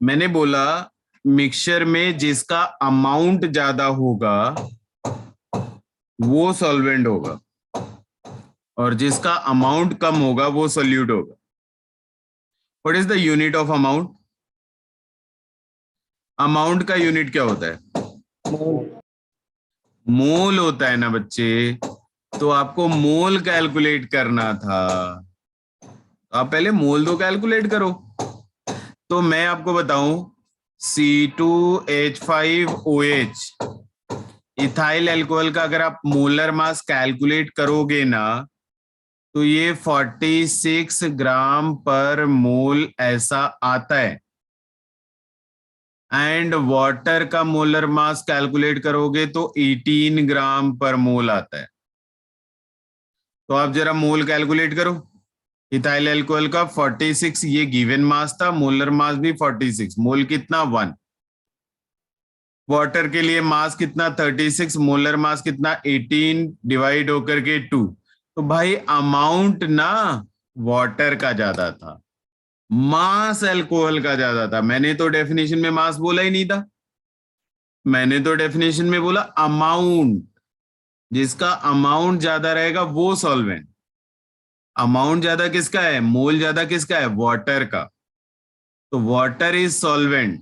मैंने बोला मिक्सचर में जिसका अमाउंट ज्यादा होगा वो सॉल्वेंट होगा, और जिसका अमाउंट कम होगा वो सॉल्यूट होगा। What is the unit of amount? Amount का यूनिट क्या होता है? मोल होता है ना बच्चे, तो आपको मोल कैलकुलेट करना था, आप पहले मोल तो कैलकुलेट करो। तो मैं आपको बताऊं, C2H5OH इथाइल अल्कोहल का अगर आप मोलर मास कैलकुलेट करोगे ना, तो ये 46 ग्राम पर मोल ऐसा आता है। एंड वाटर का मोलर मास कैलकुलेट करोगे तो 18 ग्राम पर मोल आता है। तो आप जरा मोल कैलकुलेट करो। इथाइल अल्कोहल का 46 ये गिवन मास था, मोलर मास भी 46, मोल कितना 1। वाटर के लिए मास कितना 36, मोलर मास कितना 18 डिवाइड होकर के 2। तो भाई अमाउंट ना वाटर का ज्यादा था, मास अल्कोहल का ज्यादा था। मैंने तो डेफिनेशन में मास बोला ही नहीं था, मैंने तो डेफिनेशन में बोला अमाउंट, जिसका अमाउंट ज्यादा रहेगा वो सॉल्वेंट। अमाउंट ज्यादा किसका है, मोल ज्यादा किसका है, वाटर का। तो water is solvent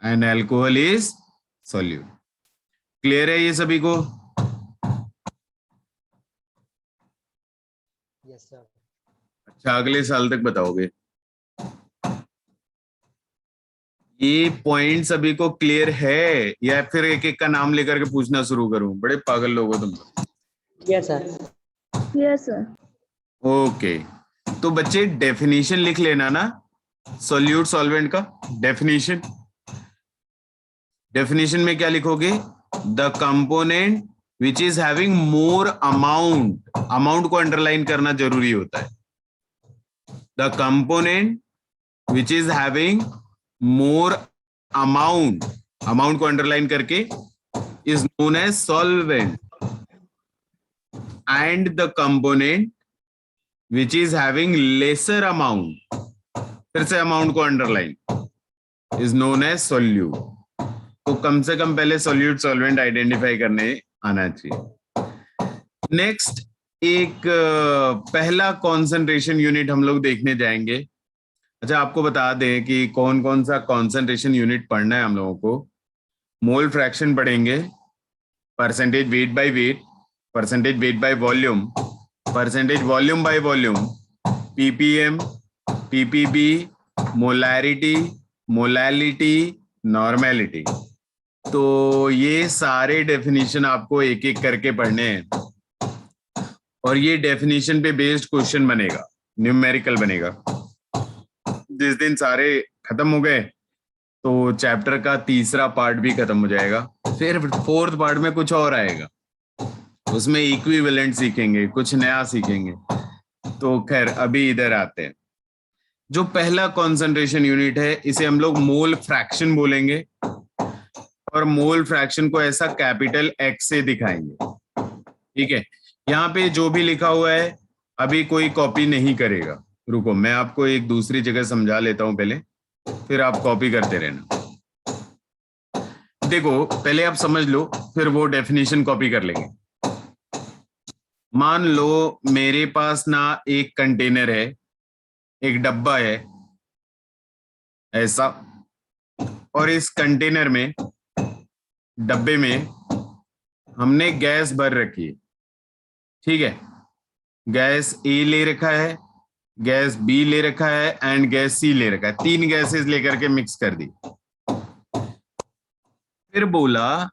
and alcohol is solute. Clear है ये सभी को? Yes sir. अच्छा अगले साल तक बताओगे? ये पॉइंट सभी को क्लियर है, या फिर एक एक का नाम लेकर के पूछना शुरू करूं? बड़े पागल लोग हो तुम लोग। Yes sir. Yes sir. Okay, तो बच्चे डेफिनेशन लिख लेना ना, सॉल्यूट सॉल्वेंट का डेफिनेशन। डेफिनेशन में क्या लिखोगे? The component which is having more amount, amount को अंडरलाइन करना जरूरी होता है। The component which is having more amount, amount को अंडरलाइन करके, is known as solvent. And the component which is having lesser amount, फिर से अमाउंट को underline, is known as solute. तो कम से कम पहले सॉल्यूट सॉल्वेंट आइडेंटिफाई करने आना चाहिए। नेक्स्ट एक पहला कॉन्सेंट्रेशन यूनिट हम लोग देखने जाएंगे। अच्छा आपको बता दें कि कौन कौन सा कॉन्सेंट्रेशन यूनिट पढ़ना है हम लोगों को। मोल फ्रैक्शन पढ़ेंगे, percentage weight by weight, percentage weight by volume, percentage volume by volume, ppm, PPB, molarity, molality, normality. तो ये सारे डेफिनेशन आपको एक एक करके पढ़ने हैं और ये डेफिनेशन पे बेस्ड क्वेश्चन बनेगा, न्यूमेरिकल बनेगा। जिस दिन सारे खत्म हो गए तो चैप्टर का तीसरा पार्ट भी खत्म हो जाएगा, फिर फोर्थ पार्ट में कुछ और आएगा, उसमें इक्विवेलेंट सीखेंगे, कुछ नया सीखेंगे। तो खैर अभी इधर आते हैं। जो पहला कंसंट्रेशन यूनिट है इसे हम लोग मोल फ्रैक्शन बोलेंगे और मोल फ्रैक्शन को ऐसा कैपिटल एक्स से दिखाएंगे। ठीक है, यहाँ पे जो भी लिखा हुआ है अभी कोई कॉपी नहीं करेगा। रुको मैं आपको एक दूसरी जगह समझा लेता हूं पहले, फिर आप कॉपी करते रहना। देखो पहले आप समझ लो, फिर वो डेफिनेशन कॉपी कर लेंगे। मान लो मेरे पास ना एक कंटेनर है, एक डब्बा है ऐसा, और इस कंटेनर में, डब्बे में हमने गैस भर रखी है। ठीक है, गैस ए ले रखा है, गैस बी ले रखा है एंड गैस सी ले रखा है। 3 गैसेस लेकर के मिक्स कर दी। फिर बोला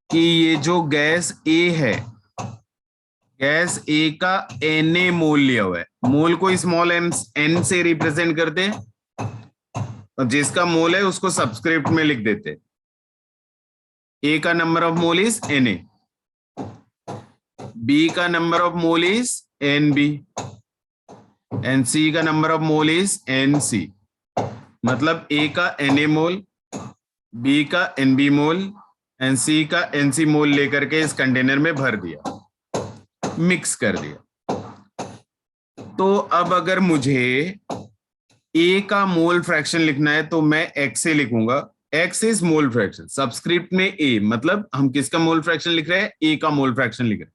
कि ये जो गैस ए है, गैस ए का Na मोल लिया हुआ है। मोल को स्मॉल n से रिप्रेजेंट करते हैं और जिसका मोल है उसको सबस्क्रिप्ट में लिख देते हैं। ए का number of mole is Na, B का number of mole is Nb and C का number of mole is Nc। मतलब ए का Na मोल, बी का Nb मोल एंड सी का Nc मोल लेकर के इस कंटेनर में भर दिया, मिक्स कर दिया। तो अब अगर मुझे ए का मोल फ्रैक्शन लिखना है तो मैं x से लिखूंगा। x is mole fraction, subscript में a, मतलब हम किसका मोल फ्रैक्शन लिख रहे हैं? a का मोल फ्रैक्शन लिख रहे हैं।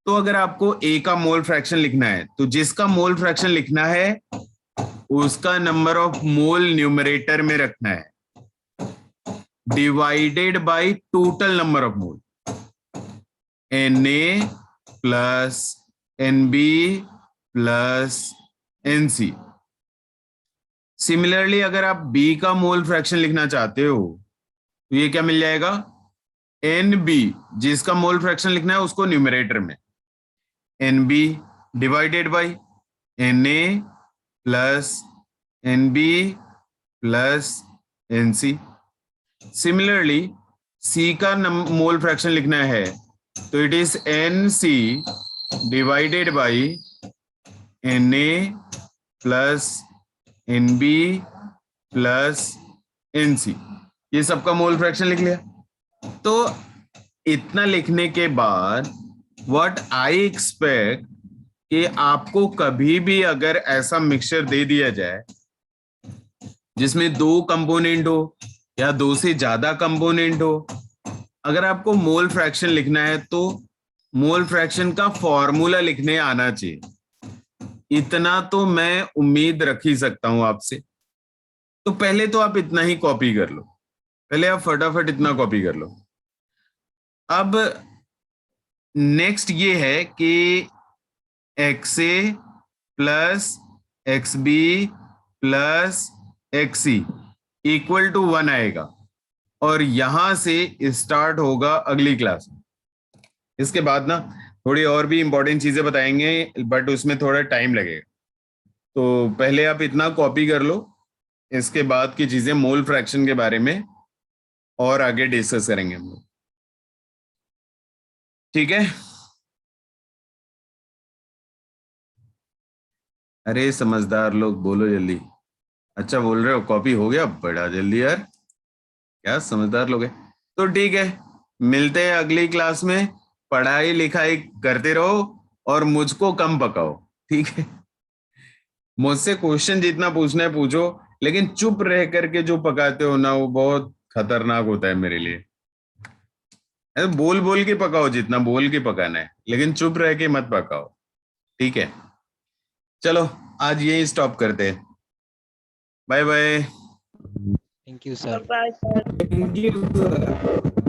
तो अगर आपको a का मोल फ्रैक्शन लिखना है तो जिसका मोल फ्रैक्शन लिखना है उसका नंबर ऑफ मोल न्यूमरेटर में रखना है, divided by total number of mole, Na plus Nb plus Nc। Similarly अगर आप B का मोल फ्रैक्शन लिखना चाहते हो तो ये क्या मिल जाएगा? Nb, जिसका मोल फ्रैक्शन लिखना है उसको न्यूमरेटर में, Nb divided by Na plus Nb plus Nc। Similarly C का मोल फ्रैक्शन लिखना है तो it is Nc divided by Na plus Nb plus Nc। ये सबका मोल फ्रैक्शन लिख लिया। तो इतना लिखने के बाद व्हाट आई एक्सपेक्ट कि आपको कभी भी अगर ऐसा मिक्सचर दे दिया जाए जिसमें 2 कंपोनेंट हो या 2 से ज्यादा कंपोनेंट हो, अगर आपको मोल फ्रैक्शन लिखना है तो मोल फ्रैक्शन का फॉर्मूला लिखने आना चाहिए। इतना तो मैं उम्मीद रख ही सकता हूं आपसे। तो पहले तो आप इतना ही कॉपी कर लो, पहले आप फटाफट इतना कॉपी कर लो। अब नेक्स्ट ये है कि XA plus XB plus XC equal to 1 आएगा और यहां से स्टार्ट होगा अगली क्लास। इसके बाद ना थोड़ी और भी इंपॉर्टेंट चीजें बताएंगे बट उसमें थोड़ा टाइम लगेगा। तो पहले आप इतना कॉपी कर लो, इसके बाद की चीजें मोल फ्रैक्शन के बारे में और आगे डिस्कस करेंगे हम लोग। ठीक है, अरे समझदार लोग बोलो जल्दी। अच्छा बोल रहे हो, कॉपी हो गया? बड़ा जल्दी यार, क्या समझदार लोग हैं। तो ठीक है, मिलते हैं अगली क्लास में। पढ़ाई लिखाई करते रहो और मुझको कम पकाओ, ठीक है? मुझसे क्वेश्चन जितना पूछना है पूछो, लेकिन चुप रह करके जो पकाते हो ना वो बहुत खतरनाक होता है मेरे लिए। बोल बोल के पकाओ जितना बोल के पकाना है, लेकिन चुप रह के मत पकाओ, ठीक है? चलो आज यही स्टॉप करते हैं। Bye bye. Thank you sir. Bye, sir. Thank you, sir.